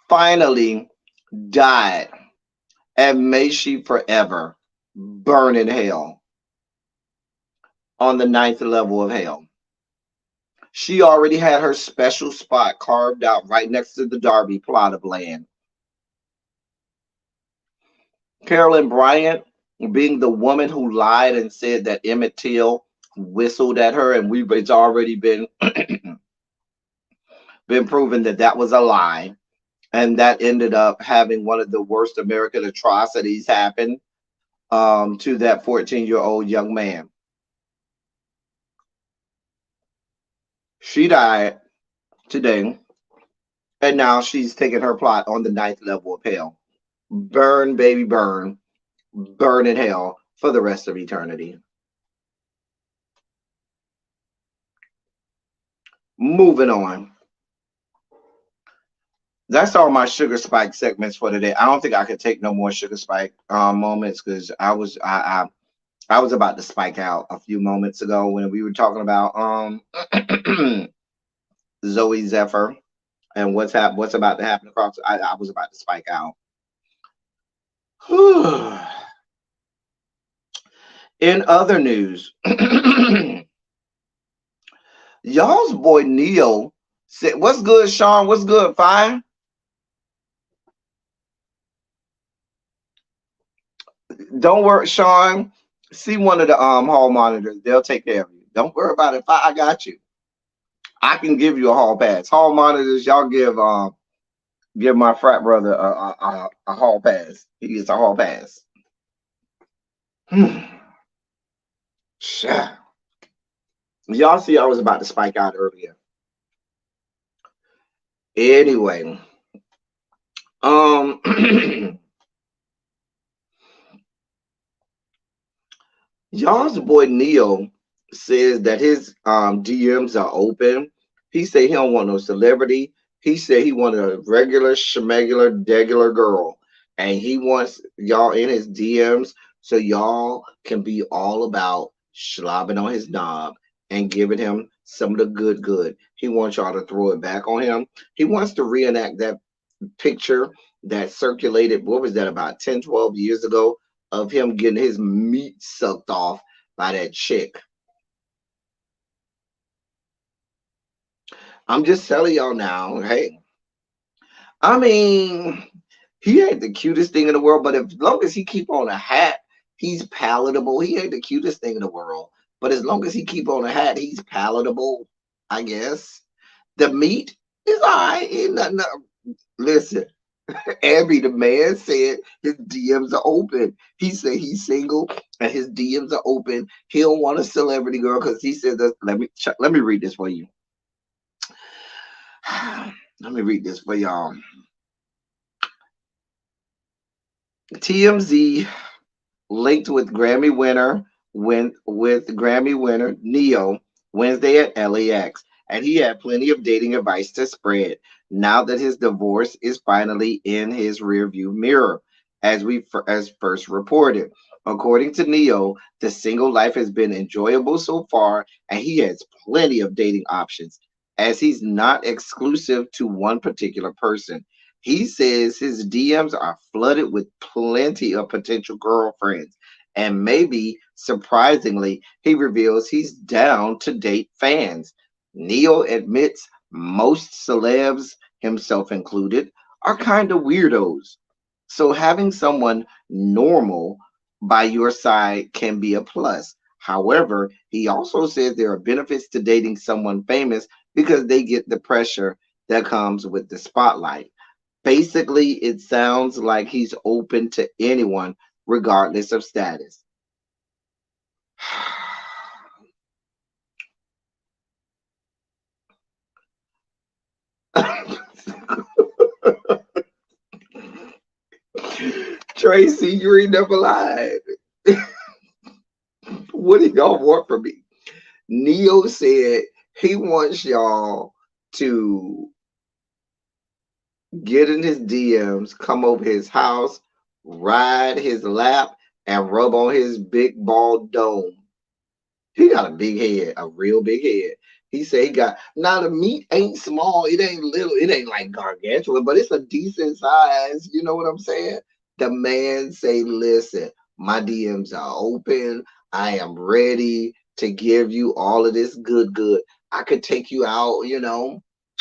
finally died. And may she forever burn in hell on the 9th level of hell. She already had her special spot carved out right next to the Darby plot of land. Carolyn Bryant, being the woman who lied and said that Emmett Till whistled at her, and it's already been been proven that that was a lie, and that ended up having one of the worst American atrocities happen to that 14-year-old young man. She died today, and now she's taking her plot on the 9th level of hell. Burn, baby, burn. Burn in hell for the rest of eternity. Moving on. That's all my sugar spike segments for today. I don't think I could take no more sugar spike moments, because I was about to spike out a few moments ago when we were talking about Zoe Zephyr and what's about to happen across. I was about to spike out. In other news, y'all's boy Neo said, "What's good, Sean? What's good, Fire?" Don't worry, Sean. See one of the hall monitors. They'll take care of you. Don't worry about it. I got you. I can give you a hall pass. Hall monitors, y'all give my frat brother a hall pass. He gets a hall pass. Y'all see, I was about to spike out earlier. Anyway, y'all's boy Neo says that his DMs are open. He said he don't want no celebrity. He said he wanted a regular schmegular degular girl, and he wants y'all in his DMs so y'all can be all about slobbing on his knob and giving him some of the good. He wants y'all to throw it back on him. He wants to reenact that picture that circulated, what was that, about 10, 12 years ago, of him getting his meat sucked off by that chick. I'm just telling y'all now, hey, I mean, he ain't the cutest thing in the world, but as long as he keep on a hat, he's palatable. He ain't the cutest thing in the world, but as long as he keep on a hat, he's palatable, I guess. The meat is all right. Ain't nothing. Listen, Abby, the man, said his DMs are open. He said he's single and his DMs are open. He don't want a celebrity girl because he said that. Let me read this for you. Let me read this for y'all. TMZ linked with Grammy winner Neo Wednesday at LAX, and he had plenty of dating advice to spread now that his divorce is finally in his rearview mirror, as first reported. According to Neo, the single life has been enjoyable so far, and he has plenty of dating options, as he's not exclusive to one particular person. He says his DMs are flooded with plenty of potential girlfriends. And maybe, surprisingly, he reveals he's down to date fans. Neil admits most celebs, himself included, are kind of weirdos. So having someone normal by your side can be a plus. However, he also says there are benefits to dating someone famous because they get the pressure that comes with the spotlight. Basically, it sounds like he's open to anyone, regardless of status. Tracy, you ain't never lied. What do y'all want from me? Neo said he wants y'all to get in his DMs, come over his house, ride his lap, and rub on his big bald dome. He got a big head, a real big head. He said he got, now the meat ain't small, it ain't little, it ain't like gargantuan, but it's a decent size. You know what I'm saying? The man say, listen, my DMs are open. I am ready to give you all of this good. I could take you out,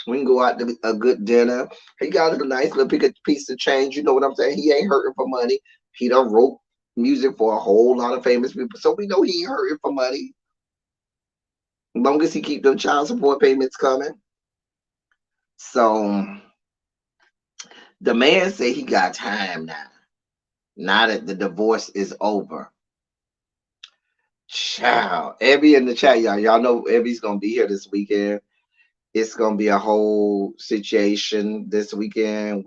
we can go out to a good dinner. He got a nice little piece of change. You know what I'm saying? He ain't hurting for money. He done wrote music for a whole lot of famous people. So we know he ain't hurting for money. As long as he keep them child support payments coming. So the man say he got time now. Now that the divorce is over. Child. Evie in the chat, y'all. Y'all know Evie's gonna be here this weekend. It's gonna be a whole situation this weekend.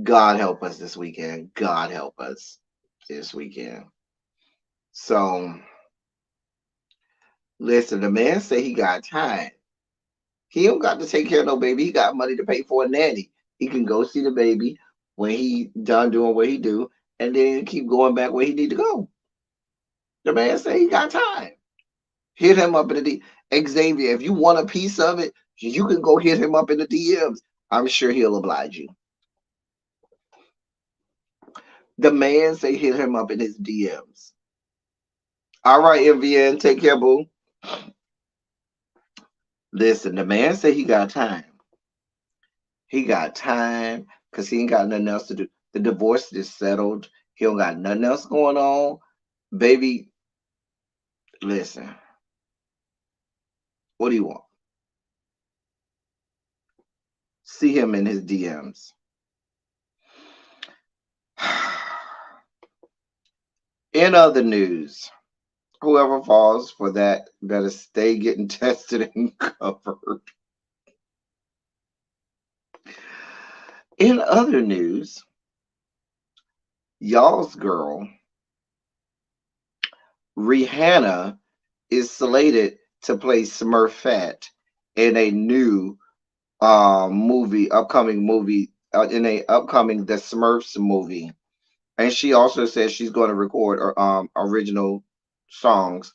God help us this weekend. God help us this weekend. So listen, the man say he got time. He don't got to take care of no baby. He got money to pay for a nanny. He can go see the baby when he done doing what he do, and then keep going back where he need to go. The man say he got time. Hit him up in the D. Xavier, if you want a piece of it, you can go hit him up in the DMs. I'm sure he'll oblige you. The man say hit him up in his DMs. All right, MVN, take care, boo. Listen, the man say he got time. He got time because he ain't got nothing else to do. The divorce is settled. He don't got nothing else going on. Baby, listen. What do you want? See him in his DMs. In other news, whoever falls for that better stay getting tested and covered. In other news, y'all's girl, Rihanna, is slated to play Smurfette in a new upcoming movie, in a upcoming The Smurfs movie. And she also says she's going to record original songs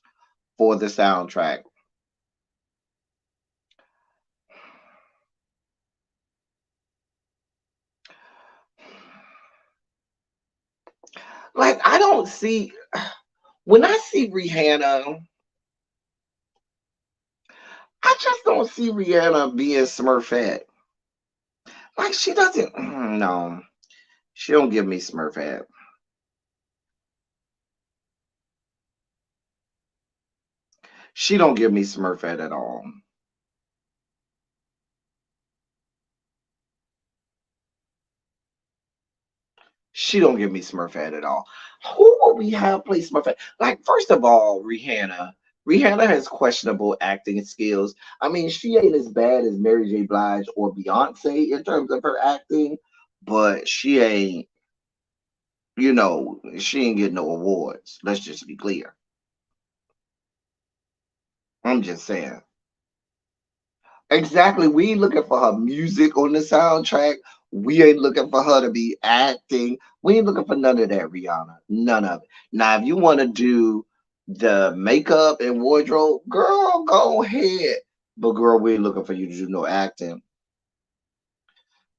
for the soundtrack. Like, I don't see, when I see Rihanna, I just don't see Rihanna being Smurfette. Like, she doesn't, no, she don't give me Smurfette. She don't give me Smurfette at all. She don't give me Smurfette at all. Who will we have play Smurfette? Like, first of all, Rihanna. Rihanna has questionable acting skills. I mean, she ain't as bad as Mary J. Blige or Beyonce in terms of her acting, but she ain't, she ain't getting no awards. Let's just be clear. I'm just saying. Exactly. We ain't looking for her music on the soundtrack. We ain't looking for her to be acting. We ain't looking for none of that, Rihanna. None of it. Now, if you want to do the makeup and wardrobe, girl, go ahead. But girl, we ain't looking for you to do no acting.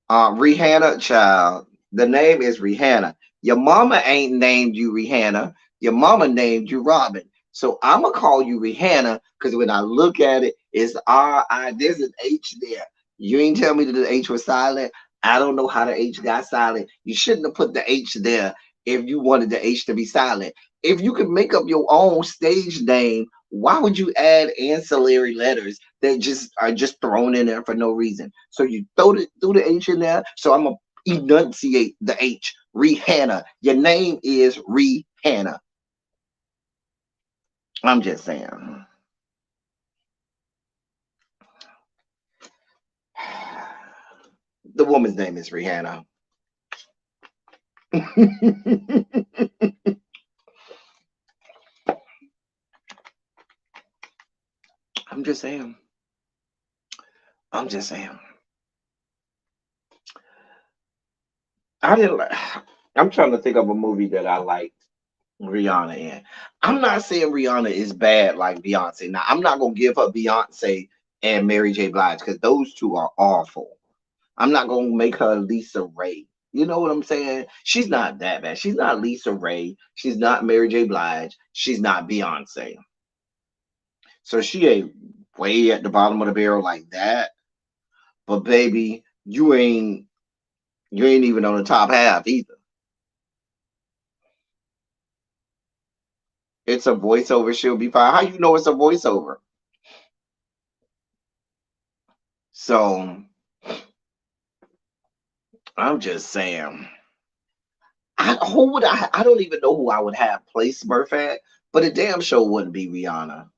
Rihanna, child. The name is Rihanna. Your mama ain't named you Rihanna. Your mama named you Robin. So I'ma call you Rihanna because when I look at it, it's R-I. There's an H there. You ain't tell me that the H was silent. I don't know how the H got silent. You shouldn't have put the H there if you wanted the H to be silent. If you could make up your own stage name, why would you add ancillary letters that just are just thrown in there for no reason? So you threw the H in there. So I'm gonna enunciate the H. Rihanna. Your name is Rihanna. I'm just saying. The woman's name is Rihanna. I'm just saying. I'm just saying. I didn't like. I'm trying to think of a movie that I liked Rihanna in. I'm not saying Rihanna is bad like Beyonce. Now I'm not gonna give her Beyonce and Mary J. Blige because those two are awful. I'm not gonna make her Lisa Ray. You know what I'm saying? She's not that bad. She's not Lisa Ray. She's not Mary J. Blige. She's not Beyonce. So she ain't way at the bottom of the barrel like that. But baby, you ain't even on the top half either. It's a voiceover. She'll be fine. How you know it's a voiceover? So I'm just saying. Who would I? I don't even know who I would have play Smurf at, but a damn show wouldn't be Rihanna.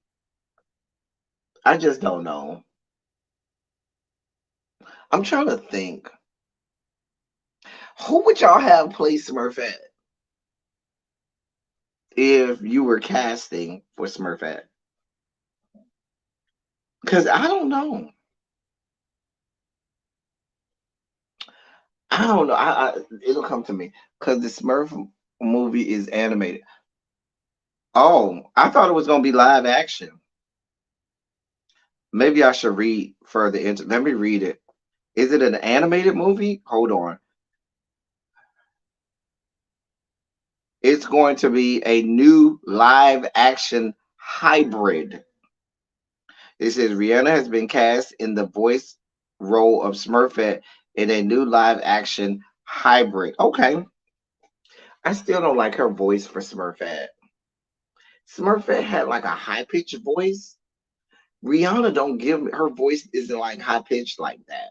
I just don't know. I'm trying to think. Who would y'all have play Smurf at if you were casting for Smurf at? Because I don't know. I don't know. It'll come to me because the Smurf movie is animated. Oh, I thought it was gonna be live action. Maybe I should read further into. Let me read it. Is it an animated movie? Hold on. It's going to be a new live action hybrid. It says Rihanna has been cast in the voice role of Smurfette in a new live action hybrid. Okay. I still don't like her voice for Smurfette. Smurfette had like a high pitched voice. Rihanna don't give her voice isn't like high pitched like that.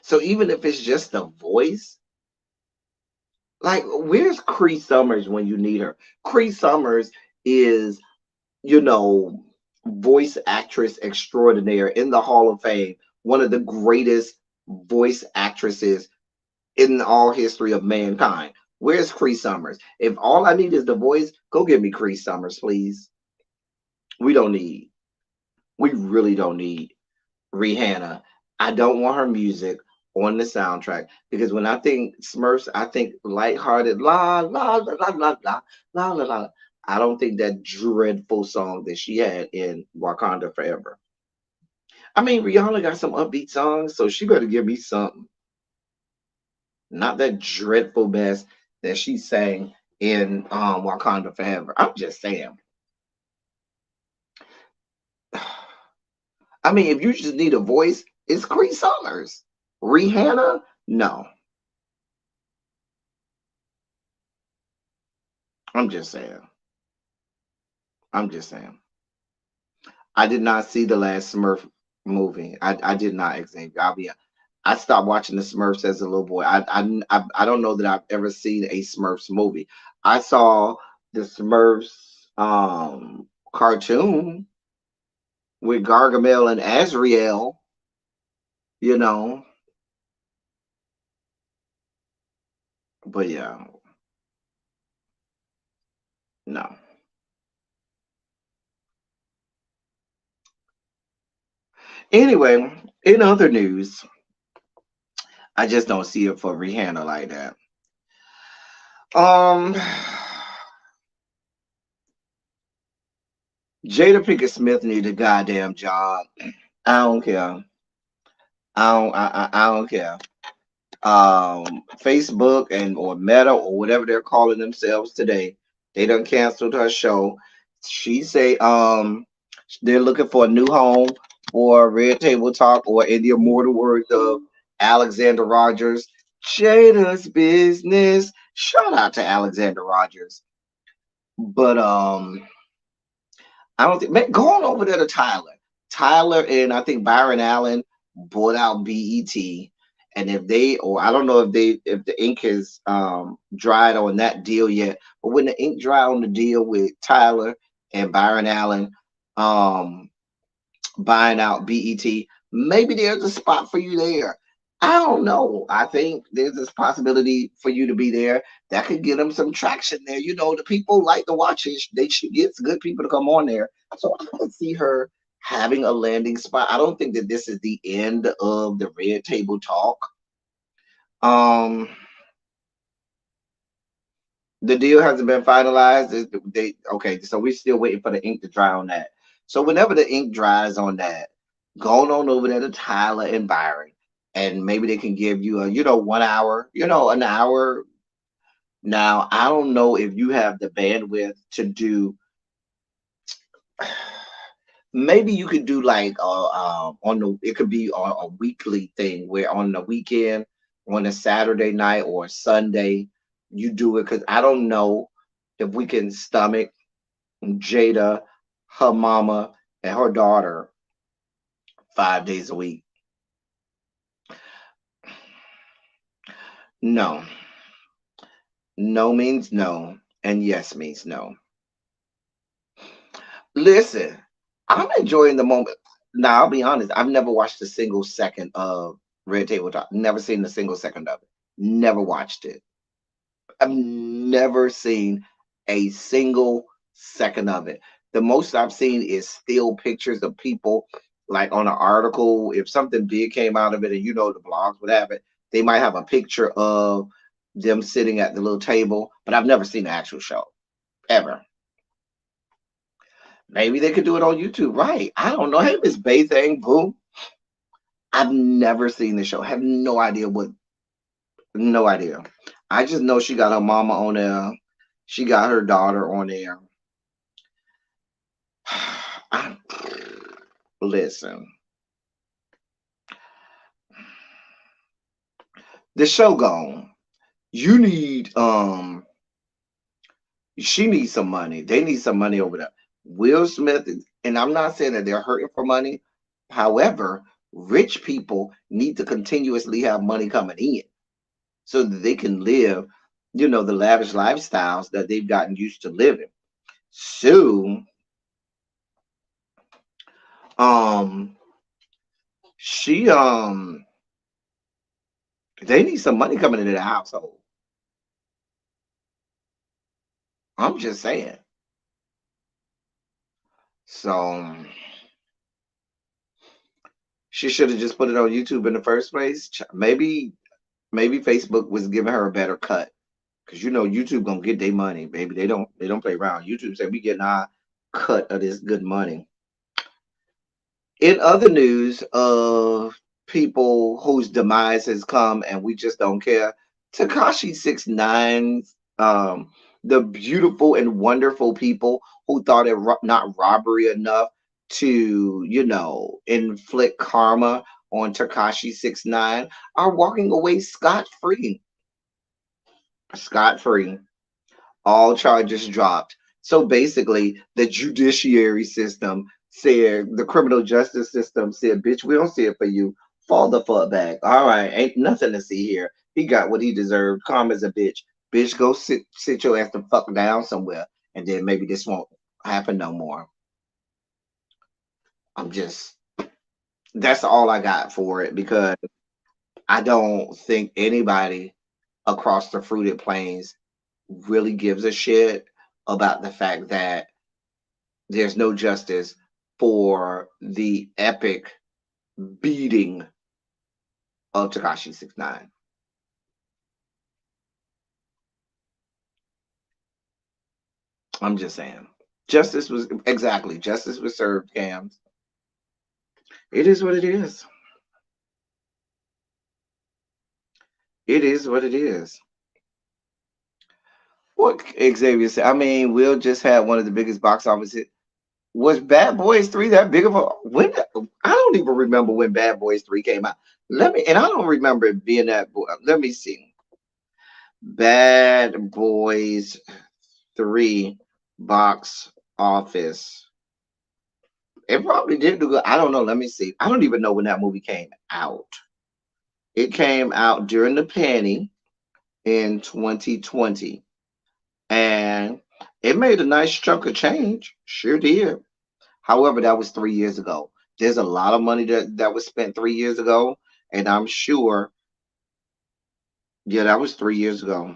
So even if it's just the voice, like where's Cree Summers when you need her? Cree Summers is, you know, voice actress extraordinaire in the Hall of Fame, one of the greatest voice actresses in all history of mankind. Where's Cree Summers? If all I need is the voice, go give me Cree Summers, please. We don't need, we really don't need Rihanna. I don't want her music on the soundtrack because when I think Smurfs, I think lighthearted la la la la la la la la la. I don't think that dreadful song that she had in Wakanda Forever. I mean, Rihanna got some upbeat songs, so she better give me something. Not that dreadful mess that she sang in Wakanda Forever. I'm just saying. I mean, if you just need a voice, it's Cree Summers. Rihanna? No. I'm just saying. I'm just saying. I did not see the last Smurf movie. I did not, Xavier. I stopped watching the Smurfs as a little boy. I don't know that I've ever seen a Smurfs movie. I saw the Smurfs cartoon with Gargamel and Azrael, you know. But yeah, no. Anyway, in other news, I just don't see it for Rihanna like that. Um Jada Pinkett Smith need a goddamn job. I don't care. I don't care. Facebook and or Meta or whatever they're calling themselves today, they done canceled her show. She say they're looking for a new home for Red Table Talk, or in the immortal words of Alexander Rogers, Jada's business. Shout out to Alexander Rogers. But I don't think man, go on over there to Tyler. Tyler and I think Byron Allen bought out BET. And if they, or I don't know if the ink has dried on that deal yet, but when the ink dry on the deal with Tyler and Byron Allen um buying out BET, maybe there's a spot for you there. I don't know. I think there's this possibility for you to be there. That could get them some traction there. You know, the people like to watch it. They should get good people to come on there. So I could see her having a landing spot. I don't think that this is the end of the Red Table Talk. Um, the deal hasn't been finalized. They okay, so we're still waiting for the ink to dry on that. So whenever the ink dries on that, go on over there to Tyler and Byron, and maybe they can give you a 1 hour, an hour. Now I don't know if you have the bandwidth to do. Maybe you could do like on the it could be on a weekly thing where on the weekend, on a Saturday night or a Sunday, you do it because I don't know if we can stomach Jada, her mama, and her daughter 5 days a week. No. No means no, and yes means no. Listen, I'm enjoying the moment. Now, I'll be honest, I've never watched a single second of Red Table Talk. Never seen a single second of it. Never watched it. I've never seen a single second of it. The most I've seen is still pictures of people, like on an article. If something big came out of it, and the blogs would have it, they might have a picture of them sitting at the little table, but I've never seen the actual show ever. Maybe they could do it on YouTube, right? I don't know. Hey, Miss Baythang, boom. I've never seen the show. Have no idea no idea. I just know she got her mama on there. She got her daughter on there. I, listen, the show gone. You need she needs some money. They need some money over there. Will Smith, and I'm not saying that they're hurting for money. However, rich people need to continuously have money coming in so that they can live, the lavish lifestyles that they've gotten used to living. So, um, she they need some money coming into the household. I'm just saying. So she should have just put it on YouTube in the first place. Maybe Facebook was giving her a better cut because YouTube gonna get their money, baby. They don't play around. YouTube said we getting our cut of this good money. In other news of people whose demise has come and we just don't care, Takashi 69, the beautiful and wonderful people who thought it not robbery enough to, inflict karma on Takashi 69 are walking away scot free. Scot free. All charges dropped. So basically, the judiciary system said, the criminal justice system said, bitch, we don't see it for you. Fall the fuck back. All right, ain't nothing to see here. He got what he deserved. Calm as a bitch. Bitch, go sit your ass the fuck down somewhere, and then maybe this won't happen no more. That's all I got for it because I don't think anybody across the fruited plains really gives a shit about the fact that there's no justice for the epic beating of Takashi 69. I'm just saying. Justice was exactly justice was served, Cams. It is what it is. It is what it is. What Xavier said. I mean, Will just had one of the biggest box office hit. Was Bad Boys 3 that big of a when? I don't even remember when Bad Boys 3 came out. Let me, and I don't remember it being that. Let me see. Bad Boys 3 box office. It probably did do good. I don't know. Let me see. I don't even know when that movie came out. It came out during the penny in 2020. And it made a nice chunk of change. Sure did. However, that was 3 years ago. There's a lot of money that was spent 3 years ago. And I'm sure, yeah, that was 3 years ago.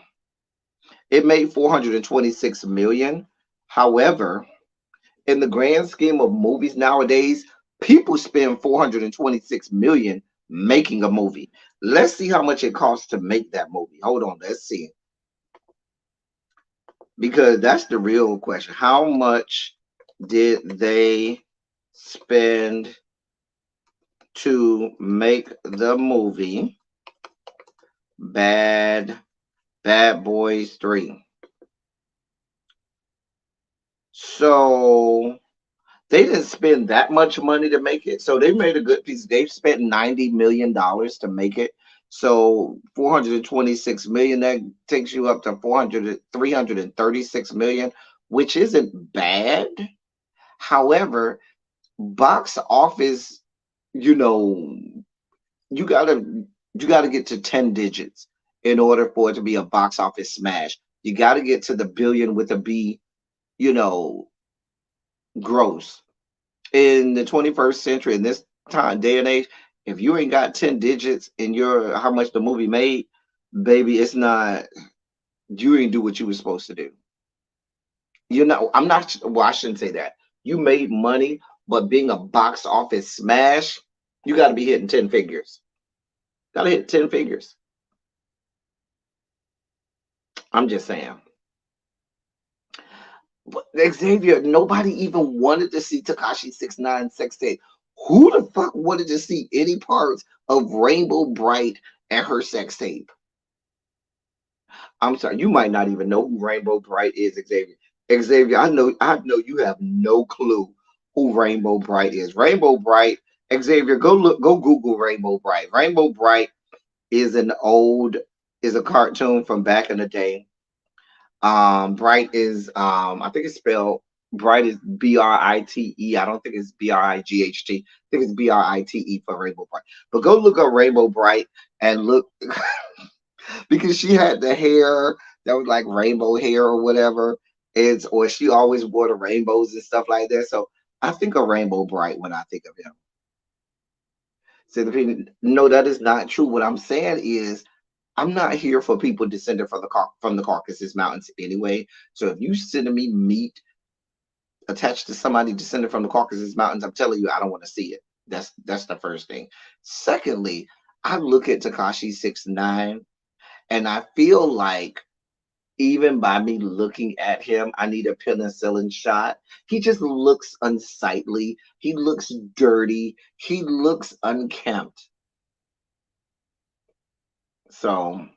It made 426 million. However, in the grand scheme of movies nowadays, people spend 426 million making a movie. Let's see how much it costs to make that movie. Hold on, let's see. Because that's the real question. How much did they spend to make the movie Bad Boys 3? So they didn't spend that much money to make it. So they made a good piece. They've spent $90 million to make it. So 426 million, that takes you up to 336 million, which isn't bad. However, box office, you know, you gotta get to 10 digits in order for it to be a box office smash. You gotta get to the billion with a B, you know, gross. In the 21st century, in this time day and age, if you ain't got 10 digits in your how much the movie made, baby, it's not, you ain't do what you were supposed to do. You know, I'm not, well, I shouldn't say that. You made money, but being a box office smash, you got to be hitting 10 figures. Got to hit 10 figures. I'm just saying. But Xavier, nobody even wanted to see Tekashi 6ix9ine sex tape. Who the fuck wanted to see any parts of Rainbow Bright and her sex tape? I'm sorry, you might not even know who Rainbow Bright is, Xavier. Xavier, I know you have no clue who Rainbow Bright is. Rainbow Bright, Xavier, go Google Rainbow Bright. Rainbow Bright is is a cartoon from back in the day. Bright is I think it's spelled Bright is Brite. I don't think it's Bright. I think it's Brite for Rainbow Bright. But go look up Rainbow Bright and look because she had the hair that was like rainbow hair or whatever. Or she always wore the rainbows and stuff like that. So I think of Rainbow Bright when I think of him. So no, that is not true. What I'm saying is I'm not here for people descended from the Caucasus Mountains anyway. So if you send me meat attached to somebody descended from the Caucasus Mountains, I'm telling you, I don't want to see it. That's the first thing. Secondly, I look at Tekashi 6ix9ine and I feel like even by me looking at him, I need a penicillin shot. He just looks unsightly. He looks dirty. He looks unkempt. So,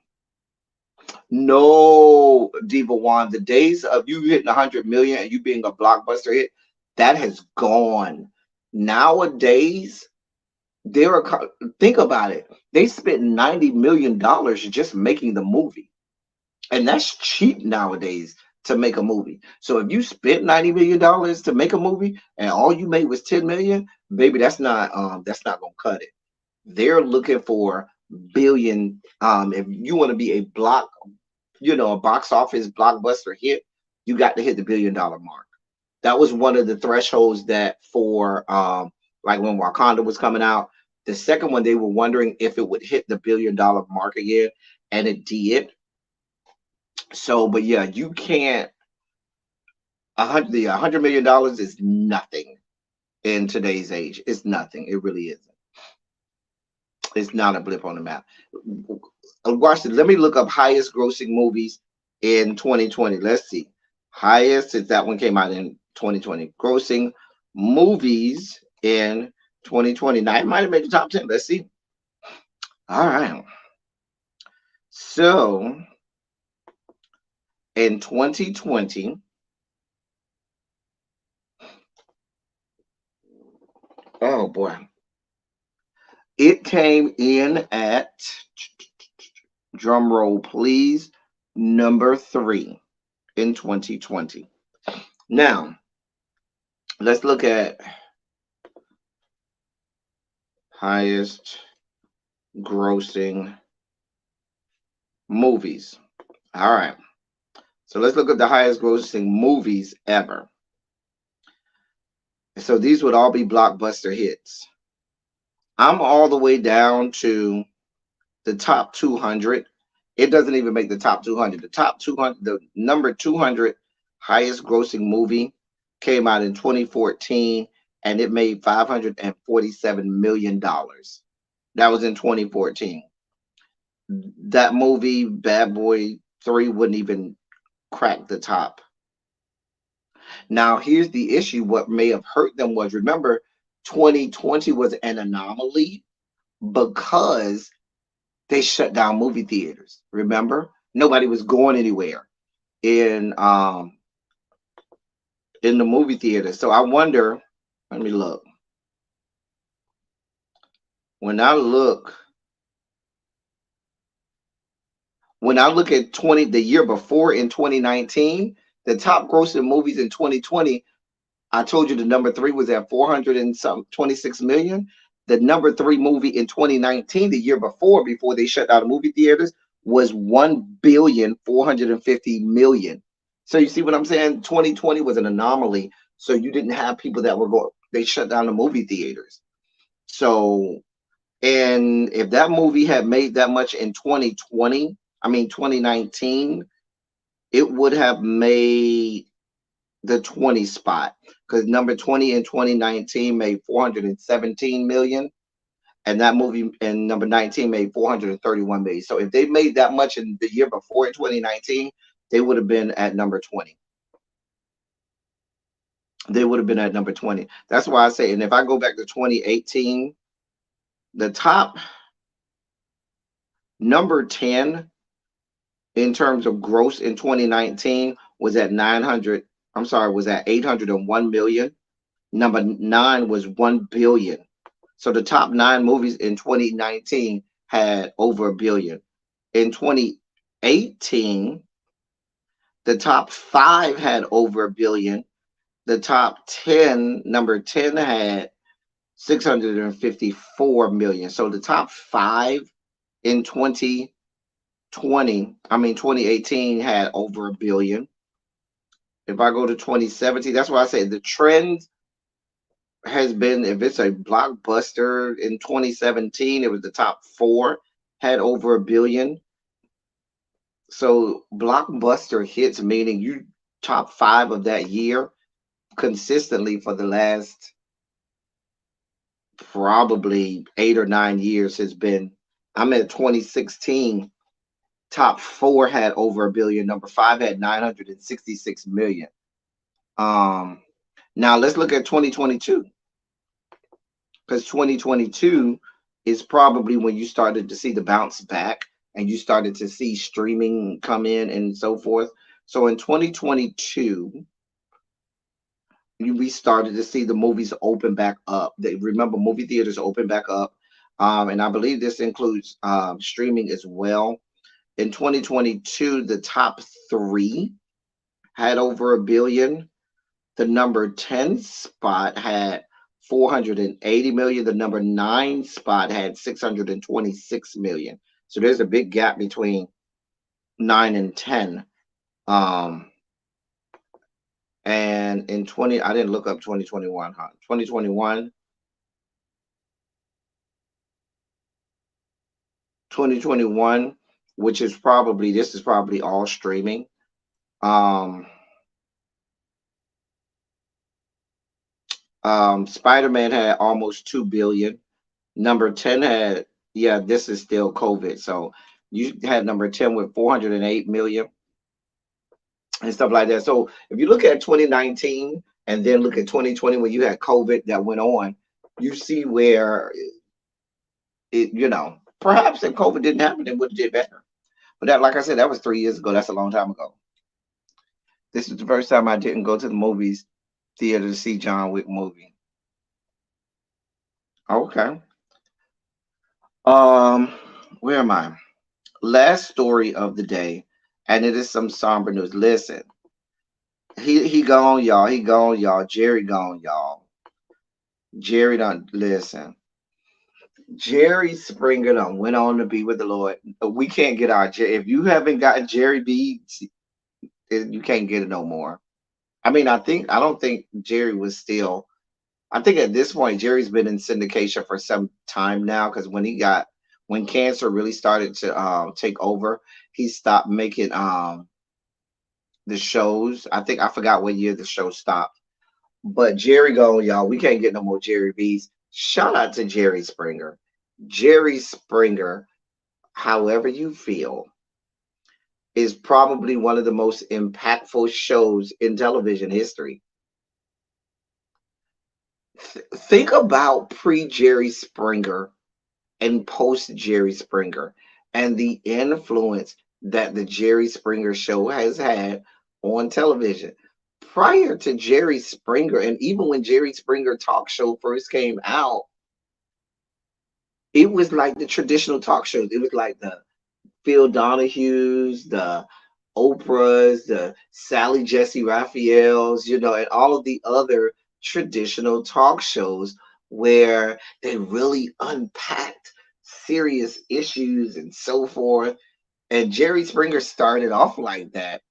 no, Diva One, the days of you hitting 100 million and you being a blockbuster hit, that has gone. Nowadays, think about it. They spent $90 million just making the movie. And that's cheap nowadays to make a movie. So if you spent $90 million to make a movie and all you made was 10 million, baby, that's not gonna cut it. They're looking for billion. If you want to be a box office blockbuster hit, you got to hit the $1 billion mark. That was one of the thresholds that for like when Wakanda was coming out, the second one they were wondering if it would hit the $1 billion mark again, and it did. So, but yeah, you can't. $100 million is nothing in today's age. It's nothing. It really isn't. It's not a blip on the map. Watch it. Let me look up highest grossing movies in 2020. Let's see. Highest, since that one came out in 2020. Grossing movies in 2020. Now, it might have made the top 10. Let's see. All right. So, in 2020, oh boy, it came in at, drum roll please, number 3 in 2020. Now, let's look at highest grossing movies. All right. So let's look at the highest grossing movies ever. So these would all be blockbuster hits. I'm all the way down to the top 200. It doesn't even make the top 200. The top 200, the number 200 highest grossing movie came out in 2014 and it made $547 million. That was in 2014. That movie, Bad Boy 3, wouldn't even crack the top. Now, here's the issue. What may have hurt them was, remember, 2020 was an anomaly because they shut down movie theaters. Remember, nobody was going anywhere in the movie theater. So I wonder. Let me look. When I look at the year before in 2019, the top grossing movies in 2020, I told you the number 3 was at 426 million. The number 3 movie in 2019, the year before they shut down the movie theaters, was 1,450,000,000. So you see what I'm saying? 2020 was an anomaly. So you didn't have people that were going, they shut down the movie theaters. So, and if that movie had made that much in 2019, it would have made the 20 spot, because number 20 in 2019 made 417 million, and that movie in number 19 made 431 million. So if they made that much in the year before in 2019, they would have been at number 20. They would have been at number 20. That's why I say, and if I go back to 2018, the top number 10 in terms of gross in 2019 was at 801 million. Number 9 was 1 billion. So the top 9 movies in 2019 had over $1 billion. In 2018, the top 5 had over $1 billion. The top 10, number 10 had 654 million. So the top 5 in 2018 had over $1 billion. If I go to 2017, that's why I say the trend has been, if it's a blockbuster in 2017, it was the top 4 had over $1 billion. So blockbuster hits, meaning you top 5 of that year consistently for the last probably 8 or 9 years has been, I'm at 2016, top 4 had over $1 billion. Number 5 had 966 million. Now let's look at 2022, because 2022 is probably when you started to see the bounce back and you started to see streaming come in and so forth. So in 2022, we started to see the movies open back up. Remember, movie theaters open back up, and I believe this includes streaming as well. In 2022, the top 3 had over $1 billion. The number 10 spot had 480 million. The number 9 spot had 626 million. So there's a big gap between 9 and 10. And in I didn't look up 2021, huh? 2021, which is probably, this is probably all streaming. Spider-Man had almost 2 billion. Number 10 had, yeah, this is still COVID. So you had number 10 with 408 million and stuff like that. So if you look at 2019, and then look at 2020 when you had COVID that went on. You see where it, perhaps if COVID didn't happen, it would have did better. But that, like I said, that was 3 years ago. That's a long time ago. This is the first time I didn't go to the movies theater to see John Wick movie. Okay. Um, where am I? Last story of the day, and it is some somber news. Listen, he gone, y'all. He gone, y'all. Jerry gone, y'all. Jerry done listen. Jerry Springer done went on to be with the Lord. We can't get our if you haven't gotten Jerry beads, you can't get it no more. I mean, I don't think Jerry was still. I think at this point Jerry's been in syndication for some time now because when cancer really started to take over, he stopped making the shows. I forgot what year the show stopped. But Jerry gone, y'all. We can't get no more Jerry B's. Shout out to Jerry Springer. Jerry Springer, however you feel, is probably one of the most impactful shows in television history. Think about pre-Jerry Springer and post-Jerry Springer and the influence that the Jerry Springer show has had on television. Prior to Jerry Springer, and even when Jerry Springer talk show first came out, it was like the traditional talk shows. It was like the Phil Donahue's, the Oprah's, the Sally Jesse Raphael's, and all of the other traditional talk shows where they really unpacked serious issues and so forth. And Jerry Springer started off like that.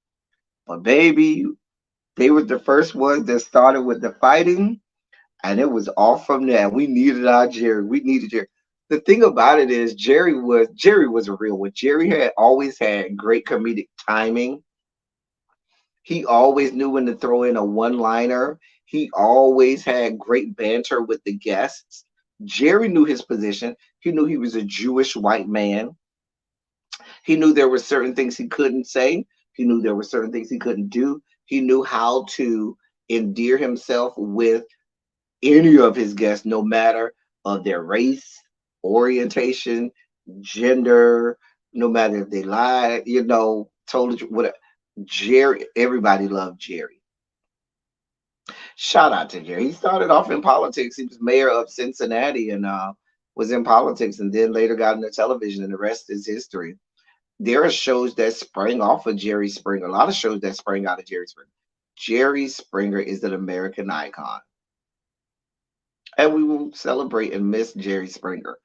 But baby, they were the first ones that started with the fighting, and it was off from there. We needed our Jerry. We needed Jerry. The thing about it is Jerry was a real one. Jerry had always had great comedic timing. He always knew when to throw in a one-liner. He always had great banter with the guests. Jerry knew his position. He knew he was a Jewish white man. He knew there were certain things he couldn't say. He knew there were certain things he couldn't do. He knew how to endear himself with any of his guests, no matter of their race, orientation, gender, no matter if they lied, told you whatever. Jerry, everybody loved Jerry. Shout out to Jerry. He started off in politics. He was mayor of Cincinnati and was in politics, and then later got into television, and the rest is history. There are shows that sprang off of Jerry Springer. A lot of shows that sprang out of Jerry Springer. Jerry Springer is an American icon. And we will celebrate and miss Jerry Springer.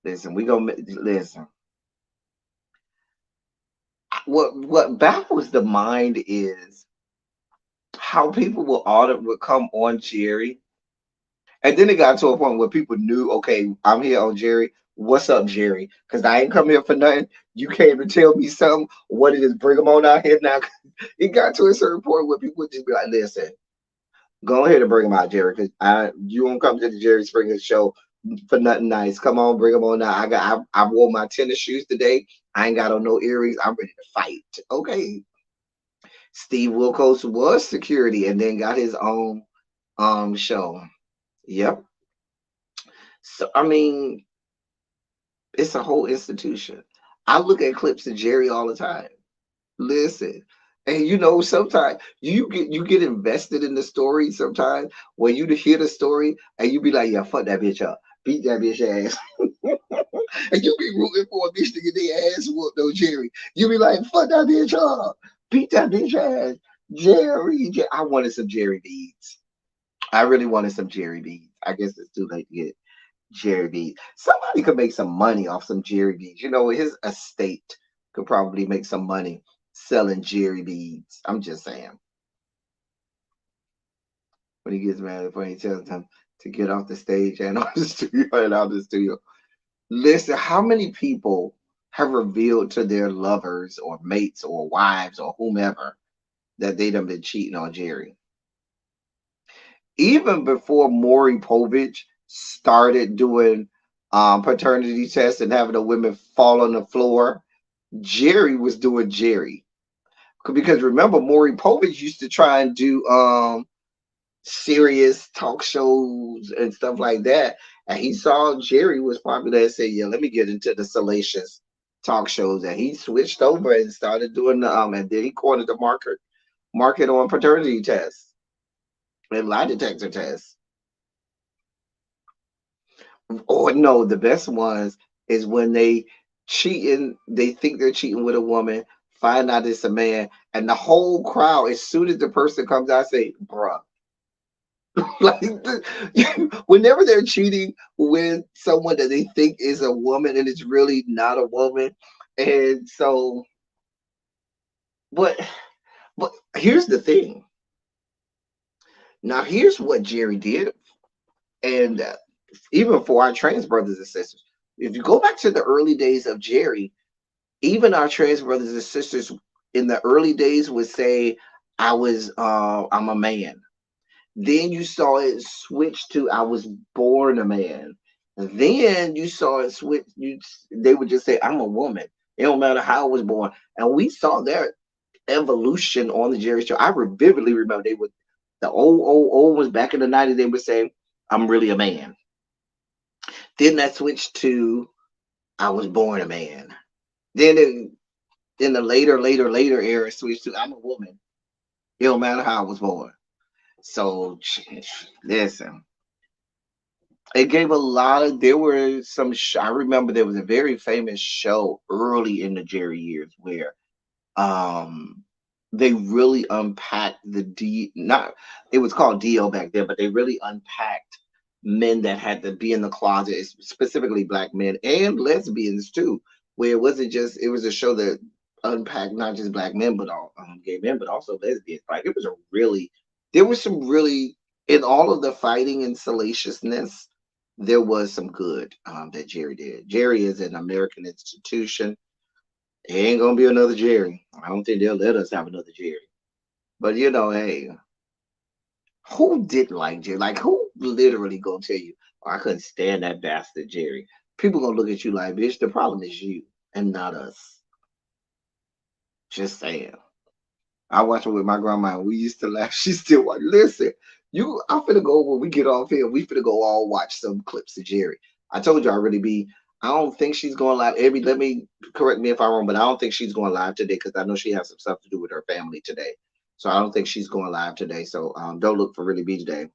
Listen, listen. What baffles the mind is how people would come on Jerry. And then it got to a point where people knew, okay, I'm here on Jerry. What's up, Jerry? Because I ain't come here for nothing. You came to tell me something. What it is, bring them on out here now. It got to a certain point where people would just be like, listen, go ahead and bring them out, Jerry, because you won't come to the Jerry Springer show for nothing nice. Come on, bring them on now. I wore my tennis shoes today. I ain't got on no earrings. I'm ready to fight. Okay. Steve Wilkos was security and then got his own show. Yep. So I mean, it's a whole institution. I look at clips of Jerry all the time. Listen. And sometimes you get invested in the story sometimes when you hear the story and you be like, yeah, fuck that bitch up. Beat that bitch ass. And you be rooting for a bitch to get their ass whooped, though, Jerry. You be like, fuck that bitch up. Beat that bitch ass. Jerry. I wanted some Jerry beads. I really wanted some Jerry beads. I guess it's too late to get Jerry beads. Somebody could make some money off some Jerry beads. His estate could probably make some money selling Jerry beads. I'm just saying. When he gets mad, when he tells them to get off the stage and on the studio and out of the studio. Listen, how many people have revealed to their lovers or mates or wives or whomever that they done been cheating on Jerry? Even before Maury Povich started doing paternity tests and having the women fall on the floor, Jerry was doing Jerry. Because remember, Maury Povich used to try and do serious talk shows and stuff like that. And he saw Jerry was popular and said, "Yeah, let me get into the salacious talk shows." And he switched over and started doing the and then he cornered the market on paternity tests and lie detector tests. Or no, the best ones is when they think they're cheating with a woman, find out it's a man, and the whole crowd, as soon as the person comes out, say, "Bruh." Like whenever they're cheating with someone that they think is a woman and it's really not a woman. And so, but but here's the thing. Now here's what Jerry did, and even for our trans brothers and sisters, if you go back to the early days of Jerry, even our trans brothers and sisters in the early days would say, I'm a man." Then you saw it switch to "I was born a man." And then you saw it switch. They would just say, "I'm a woman." It don't matter how I was born. And we saw their evolution on the Jerry Show. Vividly remember they would the old ones back in the '90s. They would say, "I'm really a man." Then that switched to "I was born a man." Then in the later era, it switched to "I'm a woman." It don't matter how I was born. So listen. It gave a lot of there were some I remember there was a very famous show early in the Jerry years where um they really unpacked the D not it was called DO back then, but they really unpacked men that had to be in the closet, specifically black men and lesbians too, where it was a show that unpacked not just black men but all gay men but also lesbians. Like it was a really there was some really in all of the fighting and salaciousness, there was some good that Jerry did. Jerry is an American institution. It ain't gonna be another Jerry. I don't think they'll let us have another Jerry. But hey, who didn't like Jerry? Like who literally gonna tell you, "Oh, I couldn't stand that bastard Jerry"? People gonna look at you like, "Bitch, the problem is you and not us." Just saying. I watch it with my grandma. And we used to laugh. She still watch. Listen, I'm finna go when we get off here. We finna go all watch some clips of Jerry. I told you already. I don't think she's going live. Let me correct me if I'm wrong, but I don't think she's going live today because I know she has some stuff to do with her family today. So I don't think she's going live today. So don't look for Really B today,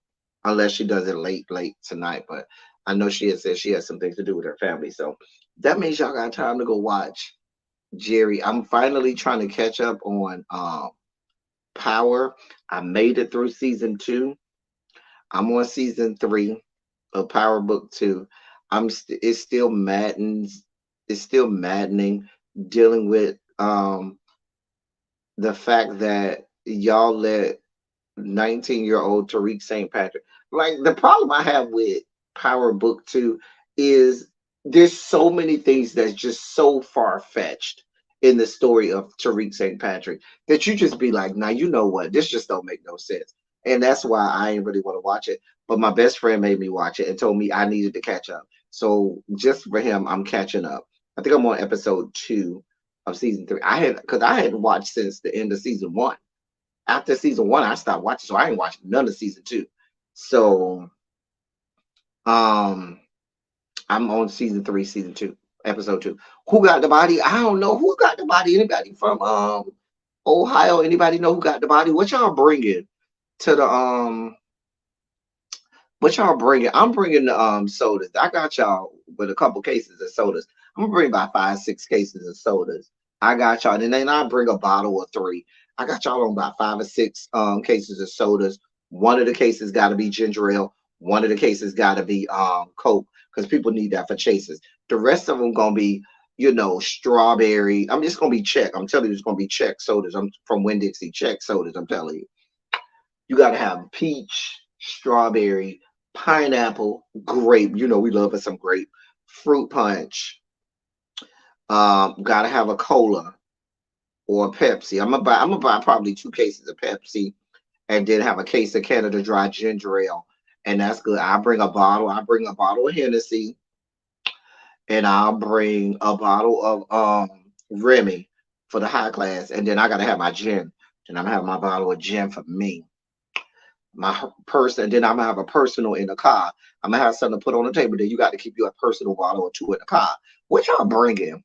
unless she does it late tonight. But I know she has said she has some things to do with her family. So that means y'all got time to go watch Jerry. I'm finally trying to catch up on Power. I made it through season 2. I'm on season 3 of Power Book 2. It's still maddens. It's still maddening dealing with the fact that y'all let 19-year-old Tariq St. Patrick. Like the problem I have with Power Book 2 is there's so many things that's just so far fetched in the story of Tariq St. Patrick that you just be like, "Now you know what? This just don't make no sense." And that's why I ain't really want to watch it. But my best friend made me watch it and told me I needed to catch up. So just for him, I'm catching up. I think I'm on episode 2 of season 3. I hadn't watched since the end of season 1. After season 1, I stopped watching, so I ain't watching none of season 2. So um I'm on season 3, season 2, episode 2. Who got the body? I don't know who got the body. Anybody from Ohio? Anybody know who got the body? What y'all bringing to the What y'all bringing? I'm bringing the sodas. I got y'all with a couple cases of sodas. I'm gonna bring about 5, 6 cases of sodas. I got y'all, and then I bring a bottle or 3. I got y'all on about 5 or 6 cases of sodas. One of the cases got to be ginger ale. One of the cases got to be Coke because people need that for chases. The rest of them gonna be, strawberry. I'm just gonna be Czech. I'm telling you, it's gonna be Czech sodas. I'm from Winn-Dixie, Czech sodas. I'm telling you, you gotta have peach, strawberry, pineapple, grape. We love us some grape, fruit punch. Gotta have a cola or a Pepsi. I'm gonna buy probably 2 cases of Pepsi and then have a case of Canada Dry ginger ale. And that's good. I bring a bottle. I bring a bottle of Hennessy and I'll bring a bottle of Remy for the high class. And then I gotta have my gin. And I'm having my bottle of gin for me. my purse, and then I'm gonna have a personal in the car. I'm gonna have something to put on the table. Then you got to keep your personal bottle or two in the car. What y'all bringing?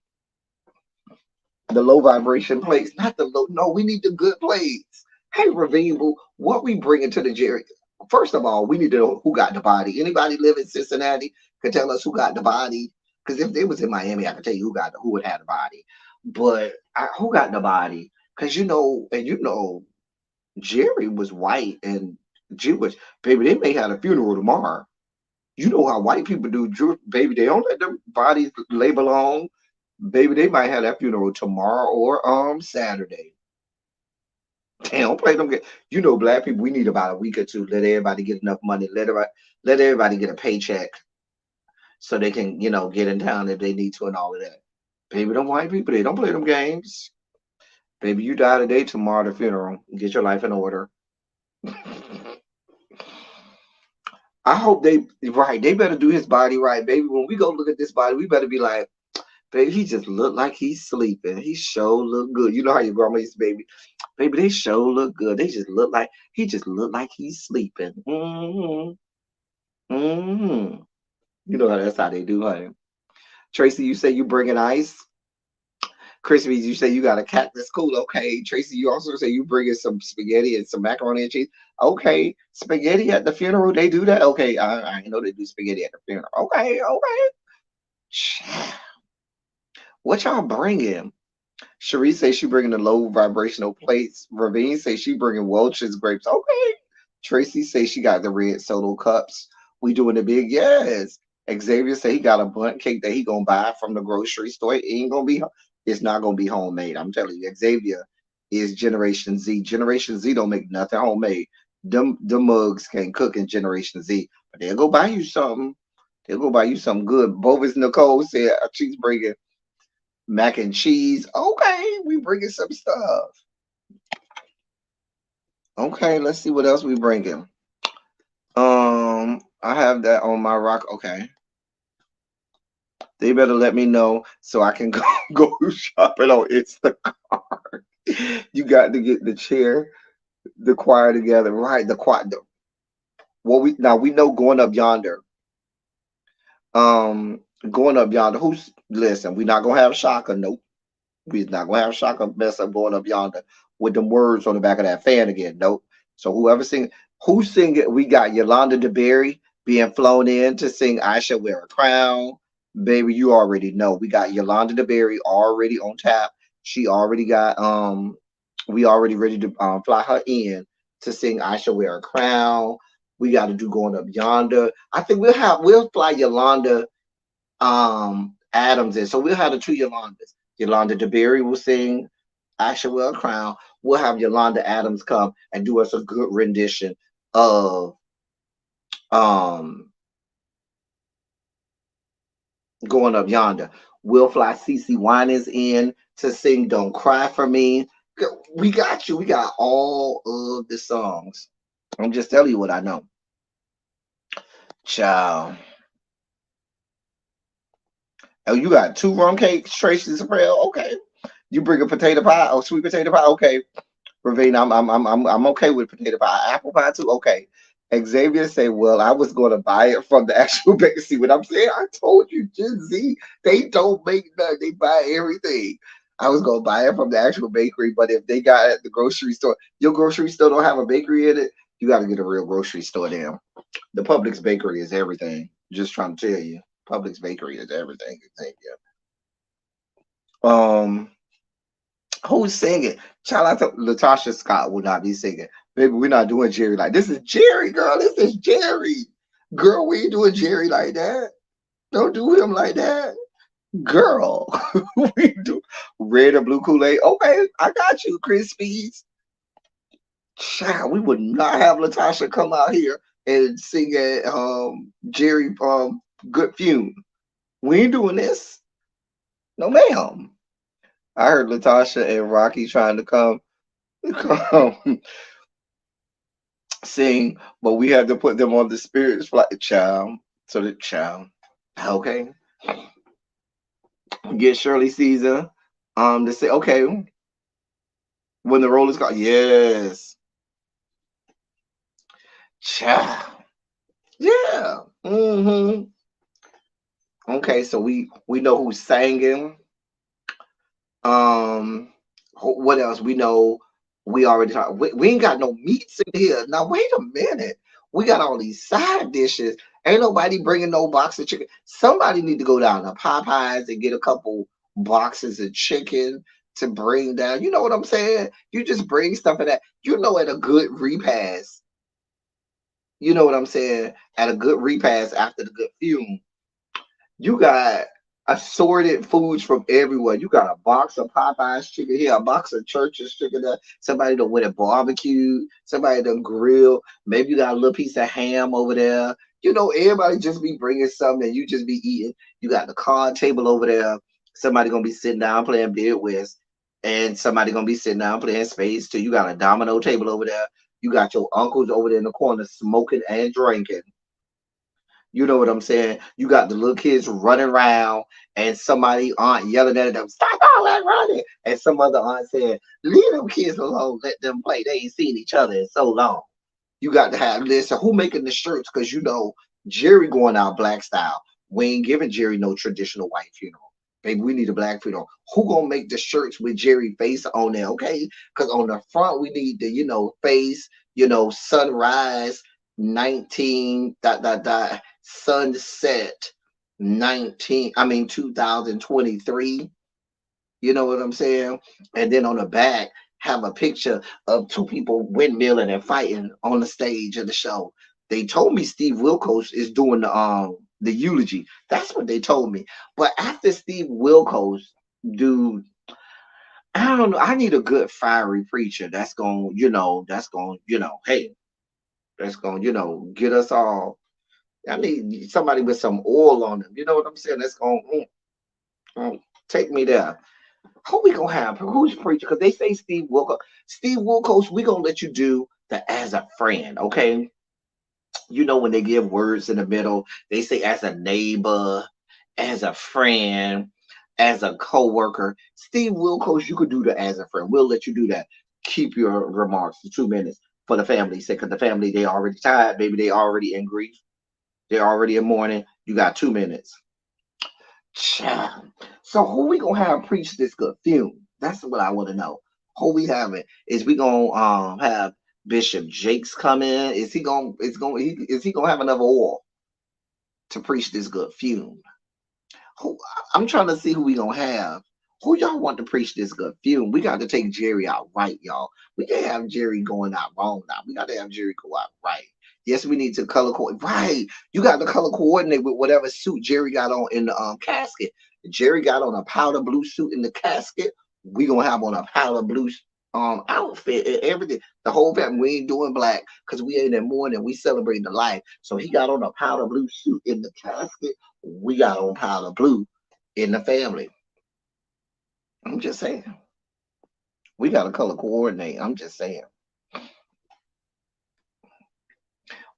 The low vibration plates, not the low. No, we need the good plates. Hey, Ravine, boo, what we bringing to the Jerry? First of all, we need to know who got the body. Anybody live in Cincinnati can tell us who got the body. Because if they was in Miami, I could tell you who would have the body. But who got the body? Because Jerry was white and Jewish. Baby, they may have a funeral tomorrow. You know how white people do, baby. They don't let their bodies label on. Baby, they might have that funeral tomorrow or Saturday. They don't play them. Black people. We need about a week or two. Let everybody get enough money. Let everybody get a paycheck so they can get in town if they need to and all of that. Baby, them white people, they don't play them games. Baby, you die today, tomorrow the funeral. Get your life in order. I hope they better do his body right, baby. When we go look at this body, we better be like, baby, he just look like he's sleeping. He sure look good. You know how your grandma used to, baby, they sure look good. He just look like he's sleeping. You know that's how they do, honey. Tracy, you say you bringing ice. Crispy, you say you got a cactus. Cool. Okay. Tracy, you also say you bringing some spaghetti and some macaroni and cheese. Okay. Spaghetti at the funeral, they do that? Okay. I know they do spaghetti at the funeral. Okay. What y'all bringing? Cherie says she bringing the low vibrational plates. Ravine says she bringing Welch's grapes. Okay. Tracy says she got the red solo cups. We doing the big yes. Xavier say he got a bundt cake that he gonna buy from the grocery store. It's not gonna be homemade. I'm telling you, Xavier is Generation Z. Generation Z don't make nothing homemade. Them mugs can't cook in Generation Z, but they'll go buy you something. They'll go buy you something good. Bovis Nicole said she's bringing mac and cheese. Okay, we bringing some stuff. Okay, let's see what else we bringing. I have that on my rock. Okay. They better let me know so I can go shopping on Instacart. You got to get the chair, the choir together, right? The choir. We know going up yonder. Going up yonder. Listen? We're not gonna have Shaka. Nope. We're not gonna have Shaka mess up going up yonder with them words on the back of that fan again. Nope. So who's singing? We got Yolanda DeBerry being flown in to sing "I Shall Wear a Crown." Baby, you already know. We got Yolanda DeBerry already on tap. She already got we already ready to fly her in to sing "I Shall Wear a Crown." We got to do "Going Up Yonder." I think we'll fly Yolanda Adams in. So we'll have the two Yolandas. Yolanda DeBerry will sing "I Shall Wear a Crown." We'll have Yolanda Adams come and do us a good rendition of "Going Up Yonder." We'll fly CeCe Winans in to sing "Don't Cry for Me." We got you. We got all of the songs. I'm just telling you what I know. Child. Oh, you got 2 rum cakes, Tracy Sorrell. Okay. You bring a potato pie or sweet potato pie. Okay. Ravine, I'm okay with potato pie. Apple pie too. Okay. Xavier say, well, I was going to buy it from the actual bakery. See what I'm saying? I told you, Gen Z, they don't make nothing. They buy everything. I was going to buy it from the actual bakery, but if they got it at the grocery store, your grocery store don't have a bakery in it, you got to get a real grocery store there. The Publix bakery is everything. Just trying to tell you. Publix bakery is everything. Xavier. Who's singing? Child, I thought Latasha Scott will not be singing. Baby, we're not doing Jerry like this. Is Jerry, girl. This is Jerry. Girl, we ain't doing Jerry like that. Don't do him like that. Girl, we do red or blue Kool-Aid. Okay, I got you, Crispies. Child, we would not have Latasha come out here and sing at Jerry Good Fume. We ain't doing this. No, ma'am. I heard Latasha and Rocky trying to come sing, but we had to put them on the spirits flight, child. So the child, okay, get Shirley Caesar, to say, okay, when the roll is called, yes. Child. Yeah. Mm-hmm. Okay, so we know who's singing. Um, what else? We know we already talked. We ain't got no meats in here. Now wait a minute. We got all these side dishes. Ain't nobody bringing no box of chicken. Somebody need to go down to Popeyes and get a couple boxes of chicken to bring down. You know what I'm saying? You just bring stuff in that. You know, at a good repast. You know what I'm saying? At a good repast after the good fume. You got assorted foods from everywhere. You got a box of Popeyes chicken here, a box of Church's chicken there. Somebody done went and barbecued. Somebody done grill. Maybe you got a little piece of ham over there. You know, everybody just be bringing something and you just be eating. You got the card table over there. Somebody gonna be sitting down playing Bid West, and somebody gonna be sitting down playing Spades too. You got a domino table over there. You got your uncles over there in the corner smoking and drinking. You know what I'm saying? You got the little kids running around and somebody aunt yelling at them, stop all that running. And some other aunt saying, leave them kids alone, let them play. They ain't seen each other in so long. You got to have this. So who making the shirts? Because you know Jerry going out black style. We ain't giving Jerry no traditional white funeral. Baby, we need a black funeral. Who gonna make the shirts with Jerry face on there? Okay, because on the front we need the face, sunrise 19 dot dot dot sunset 2023. You know what I'm saying? And then on the back, have a picture of two people windmilling and fighting on the stage of the show. They told me Steve Wilkos is doing the eulogy. That's what they told me. But after Steve Wilkos, dude, I don't know. I need a good fiery preacher that's hey, that's gonna, get us all. I need somebody with some oil on them. You know what I'm saying? That's gonna take me there. Who we gonna have? Who's preaching? Because they say Steve Wilkos. Steve Wilkos, we gonna let you do the as a friend, okay? You know when they give words in the middle, they say as a neighbor, as a friend, as a co-worker. Steve Wilkos, you could do the as a friend. We'll let you do that. Keep your remarks to 2 minutes for the family. Say, because the family, they already tired, baby. They already in grief. They're already in mourning. You got 2 minutes. Child. So who we gonna have preach this good fume? That's what I want to know. Who we having? Is we gonna have Bishop Jakes come in? Is he gonna have enough oil to preach this good fume? Who I'm trying to see who we gonna have. Who y'all want to preach this good fume? We got to take Jerry out right, y'all. We can't have Jerry going out wrong now. We got to have Jerry go out right. Yes, we need to color coordinate. Right. You got to color coordinate with whatever suit Jerry got on in the casket. Jerry got on a powder blue suit in the casket. We gonna have on a powder blue outfit and everything. The whole family, we ain't doing black because we ain't in mourning. We celebrating the life. So he got on a powder blue suit in the casket. We got on powder blue in the family. I'm just saying. We got to color coordinate. I'm just saying.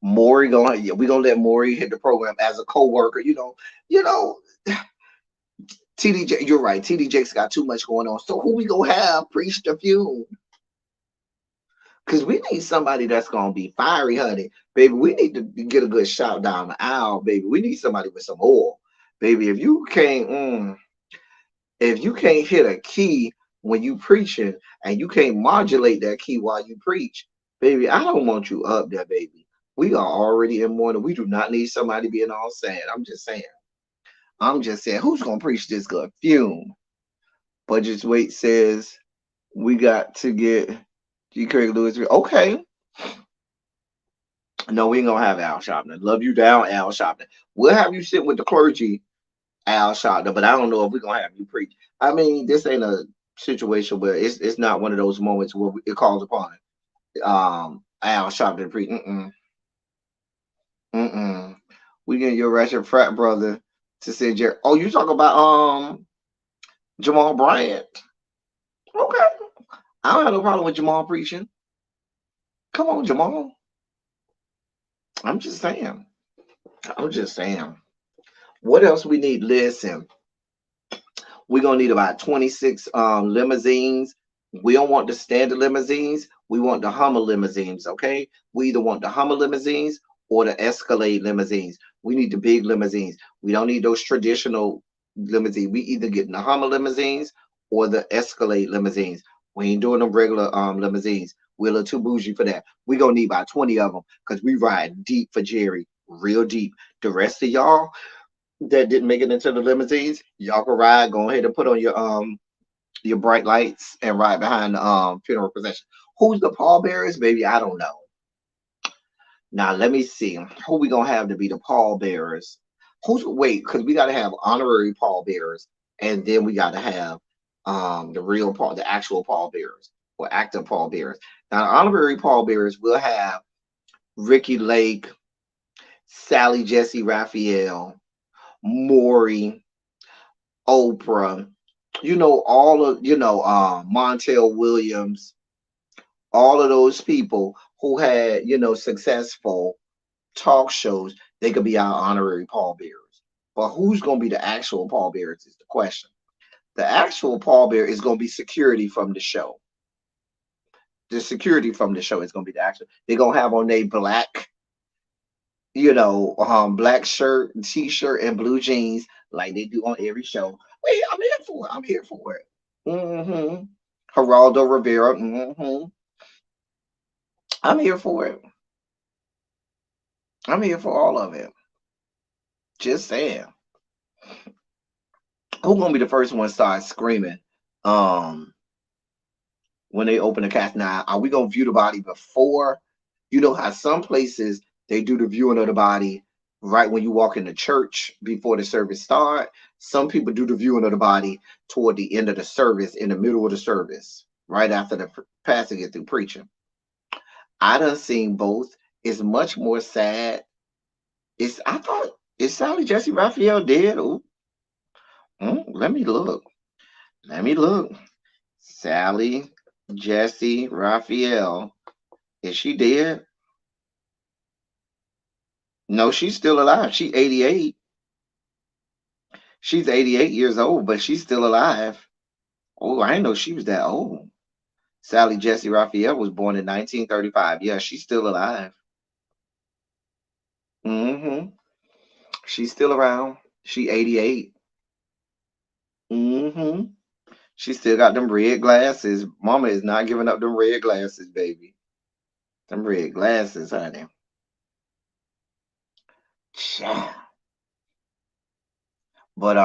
Maury we gonna let Maury hit the program as a co-worker. TD, you're right. TD Jakes got too much going on. So who we gonna have preach the fume? Because we need somebody that's gonna be fiery, honey. Baby, we need to get a good shot down the aisle, baby. We need somebody with some oil. Baby, if you can't hit a key when you preaching and you can't modulate that key while you preach, baby, I don't want you up there, baby. We are already in mourning. We do not need somebody being all sad. I'm just saying, who's gonna preach this good fume? Budget's Wait says we got to get G. Craig Lewis. Okay. No, we ain't gonna have Al Sharpton. Love you down, Al Sharpton. We'll have you sit with the clergy, Al Sharpton, but I don't know if we're gonna have you preach. I mean, this ain't a situation where it's not one of those moments where it calls upon Al Sharpton to preach. We get your Russian frat brother to send your. Oh, you talk about Jamal Bryant. Okay. I don't have no problem with Jamal preaching. Come on, Jamal. I'm just saying. What else we need? Listen, we're gonna need about 26 limousines. We don't want the standard limousines. We want the Hummer limousines, okay? We either want the Hummer limousines or the Escalade limousines. We need the big limousines. We don't need those traditional limousines. We either getting the Hummer limousines or the Escalade limousines. We ain't doing them regular limousines. We're a little too bougie for that. We gonna need about 20 of them because we ride deep for Jerry, real deep. The rest of y'all that didn't make it into the limousines, y'all can ride. Go ahead and put on your bright lights and ride behind the funeral procession. Who's the pallbearers, baby? I don't know. Now let me see who we gonna have to be the pallbearers. Who's wait? Because we gotta have honorary pallbearers, and then we gotta have the actual pallbearers or active pallbearers. Now honorary pallbearers will have Ricky Lake, Sally Jesse Raphael, Maury, Oprah. All of Montel Williams, all of those people who had successful talk shows, they could be our honorary pallbearers. But who's going to be the actual pallbearers is the question. The actual pallbearer is going to be security from the show. The security from the show is going to be the actual. They're going to have on their black, black shirt, t-shirt, and blue jeans like they do on every show. Wait, I'm here for it. I'm here for it. Geraldo Rivera. I'm here for it. I'm here for all of it. Just saying. Who's gonna be the first one to start screaming when they open the casket? Now, are we gonna view the body before? You know how some places they do the viewing of the body right when you walk in the church before the service start. Some people do the viewing of the body toward the end of the service, in the middle of the service, right after the pastor get through preaching. I done seen both. It's much more sad. I thought, is Sally Jesse Raphael dead? Ooh. Let me look. Sally Jesse Raphael. Is she dead? No, she's still alive. She's 88. She's 88 years old, but she's still alive. Oh, I didn't know she was that old. Sally Jesse Raphael was born in 1935. Yeah, she's still alive. She's still around. She 88. She still got them red glasses. Mama is not giving up them red glasses, baby. Them red glasses, honey. But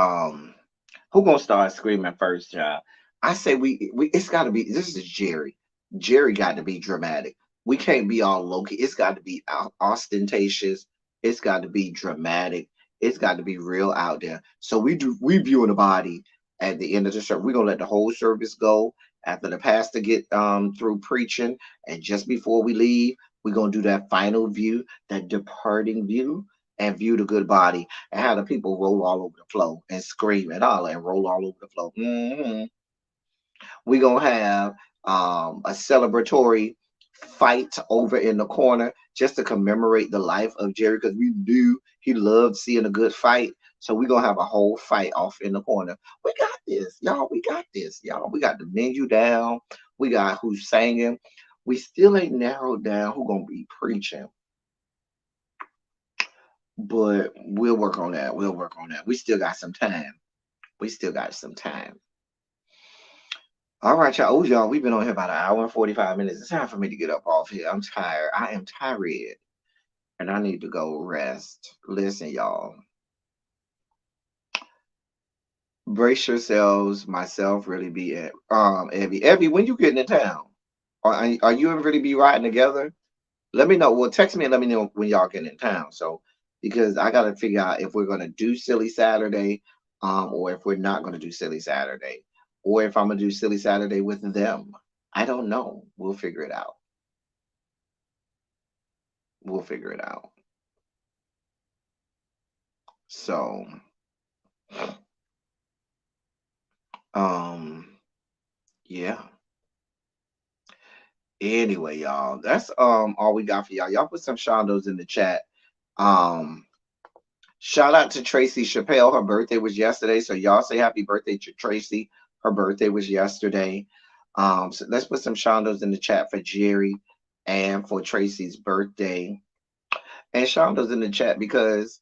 who gonna start screaming first, child? I say we it's gotta be, this is Jerry. Jerry got to be dramatic. We can't be all low key. It's got to be ostentatious. It's got to be dramatic. It's got to be real out there. So we viewing the body at the end of the service. We're gonna let the whole service go after the pastor get through preaching, and just before we leave, we're gonna do that final view, that departing view, and view the good body, and have the people roll all over the floor and scream and holler and roll all over the floor. We're gonna have a celebratory fight over in the corner just to commemorate the life of Jerry, because we knew he loved seeing a good fight. So we're gonna have a whole fight off in the corner. We got this, y'all. We got this, y'all. We got the menu down. We got who's singing. We still ain't narrowed down who gonna be preaching, but we'll work on that. We still got some time. All right, y'all. Oh, y'all, we've been on here about an hour and 45 minutes. It's time for me to get up off here. I'm tired. I am tired. And I need to go rest. Listen, y'all. Brace yourselves. Myself, really be at Evie, when you getting in town? Are you and really be riding together? Let me know. Well, text me and let me know when y'all get in town. So, because I gotta figure out if we're gonna do Silly Saturday, or if we're not gonna do Silly Saturday, or if I'm gonna do Silly Saturday with them. I don't know. We'll figure it out. So, yeah. Anyway, y'all, that's all we got for y'all. Y'all put some shondos in the chat. Shout out to Tracy Chappelle. Her birthday was yesterday, so y'all say happy birthday to Tracy. Her birthday was yesterday. So let's put some shondos in the chat for Jerry and for Tracy's birthday. And shondos in the chat because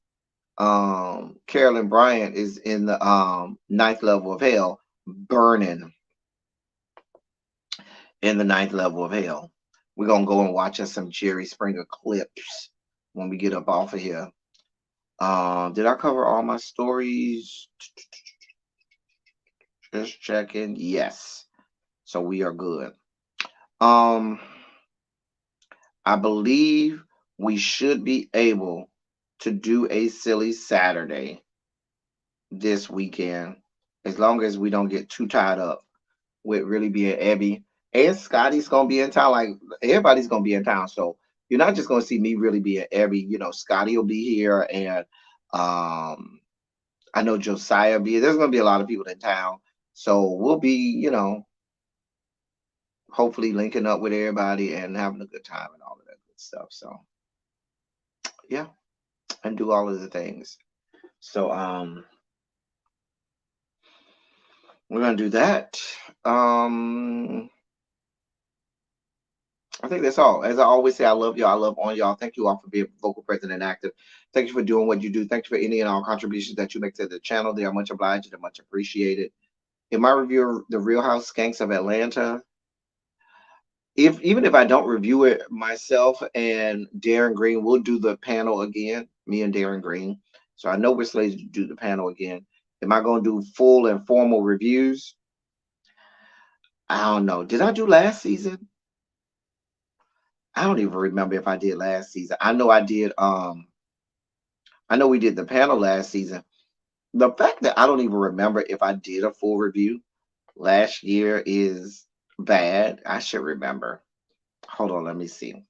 Carolyn Bryant is in the ninth level of hell, burning in the ninth level of hell. We're gonna go and watch us some Jerry Springer clips when we get up off of here. Did I cover all my stories? Just checking. Yes. So we are good. I believe we should be able to do a silly Saturday this weekend, as long as we don't get too tied up with really being Abby. And Scotty's gonna be in town. Like everybody's gonna be in town. So you're not just gonna see me really being Abby. You know, Scotty will be here, and I know Josiah will be. There's gonna be a lot of people in town. So we'll be, hopefully linking up with everybody and having a good time and all of that good stuff. So yeah, and do all of the things. So we're gonna do that. I think that's all. As I always say, I love y'all. I love on y'all. Thank you all for being vocal, present, and active. Thank you for doing what you do. Thank you for any and all contributions that you make to the channel. They are much obliged and much appreciated. In my review of The Real House Skanks of Atlanta, even if I don't review it myself, and Darren Green will do the panel again, me and Darren Green. So I know we're slated to do the panel again. Am I going to do full and formal reviews? I don't know. Did I do last season? I don't even remember if I did last season. I know I did. I know we did the panel last season. The fact that I don't even remember if I did a full review last year is bad. I should remember. Hold on, let me see.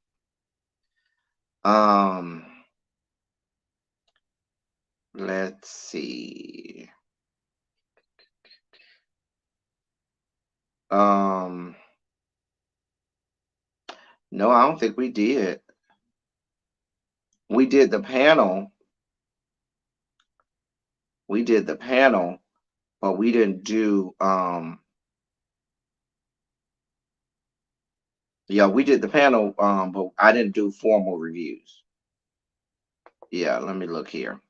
Let's see. No, I don't think we did. We did the panel. We did the panel, but we didn't do yeah, we did the panel, but I didn't do formal reviews. Yeah, let me look here.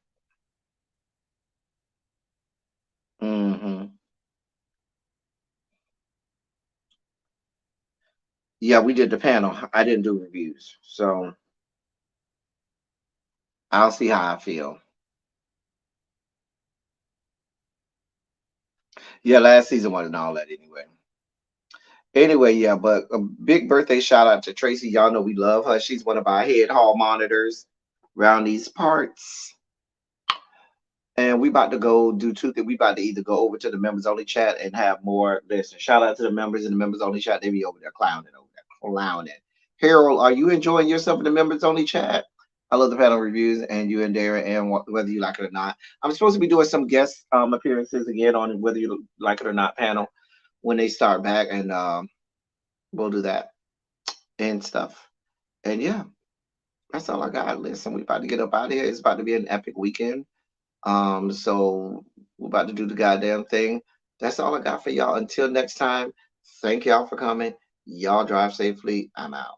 Yeah, we did the panel. I didn't do reviews. So I'll see how I feel. Yeah, last season wasn't all that anyway. Anyway, yeah, but a big birthday shout out to Tracy. Y'all know we love her. She's one of our head hall monitors around these parts. And we about to go do two things. We about to either go over to the members only chat and have more. Listen, shout out to the members in the members only chat. They be over there clowning over there, clowning. Harold, are you enjoying yourself in the members only chat? I love the panel reviews and you and Darren, and whether you like it or not. I'm supposed to be doing some guest appearances again on whether you like it or not panel when they start back, and we'll do that and stuff. And yeah, that's all I got. Listen, we about to get up out of here. It's about to be an epic weekend. So we're about to do the goddamn thing. That's all I got for y'all. Until next time, thank y'all for coming. Y'all drive safely. I'm out.